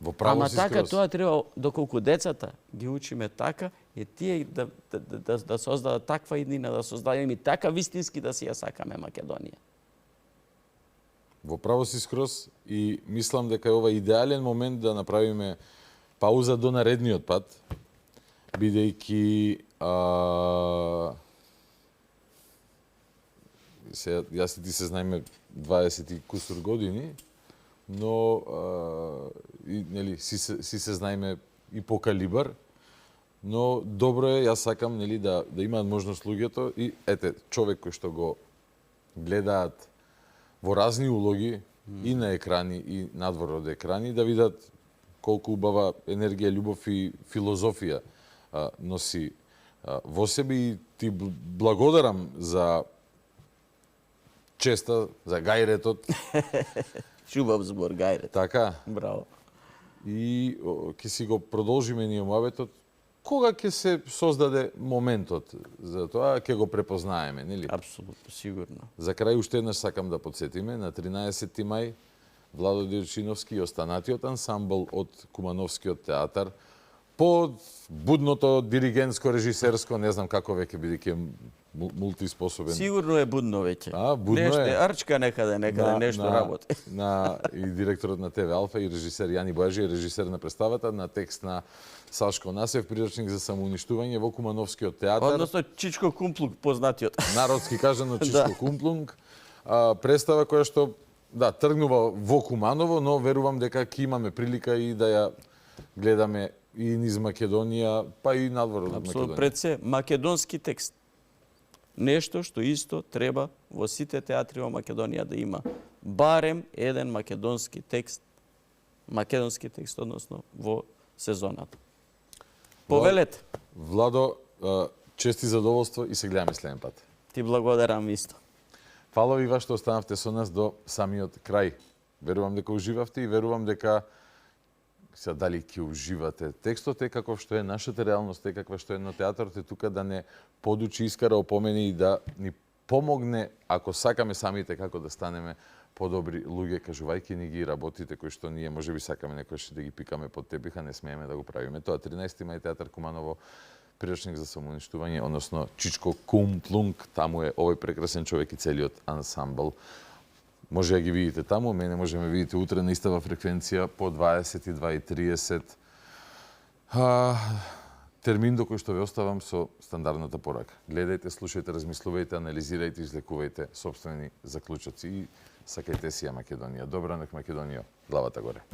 Во право си скроз. Ама така, тоа треба, доколку децата ги учиме така, и тие да создадат таква иднина, да создадеме и така вистински да си ја сакаме Македонија. Во право си скроз и мислам дека е ова идеален момент да направиме пауза до наредниот пат, бидејќи јас и ти се знаеме 20 и кусур години, но нели си се знаеме и по калибар, но добро е, јас сакам нели да имаат можност луѓето и човек кој што го гледаат во разни улоги и на екрани и надвор од екрани, да видат колку убава енергија, љубов и филозофија носи во себе и ти благодарам за честа, за гајретот. Љубов збор гајрет. Така. Браво. И ќе си го продолжиме ние муабетот. Кога ќе се создаде моментот за тоа, ќе го препознаеме, нели? Апсолутно, сигурно. За крај уште еднаш сакам да подсетиме, на 13 мај Владо Дирчиновски и останатиот ансамбл од Кумановскиот театар под будното диригентско, режисерско, не знам како веќе бидејќи мултиспособен. Сигурно е будно веќе. Будно нешто е. Арчка некаде нешто работи. И директорот на ТВ Алфа и режисер Јани Бојажи, режисер на представата, на текст на Сашко Насев, приручник за самоуништување во Кумановскиот театар. Односно Чичко Кумплунг, познатиот. Народски кажано Чичко Кумплунг. Представа која што тргнува во Куманово, но верувам дека ќе имаме прилика и да ја гледаме и низ Македонија, па и надвор од Македонија. Пред се, македонски текст. Нешто што исто треба во сите театри во Македонија да има барем еден македонски текст, односно во сезоната. Повелете. Владо, чести задоволство и се гледаме следен пат. Ти благодарам исто. Фала ви што останавте со нас до самиот крај. Верувам дека уживавте и верувам дека сега дали ќе уживате. Текстот е каков што е, нашата реалност е каква што е, но театарот е тука да не подучи, искара, опомени и да ни помогне, ако сакаме самите како да станеме подобри луѓе, кажувајќи ни ги работите кои што ние можеби сакаме некојаш да ги пикаме под тепиха, не смееме да го правиме. Тоа 13 мај театар Куманово, приручник за самоуништување, односно Чичко Кумтлунг, таму е овој прекрасен човек и целиот ансамбл. Може да ги видите таму, мене може ме видите утре на истава фреквенција по 22:30. Термин до кој што ве оставам со стандардната порака. Гледајте, слушајте, размислувајте, анализирајте, излекувајте сопствени заклучоци и сакајте си ја Македонија. Добра нок Македонија, главата горе.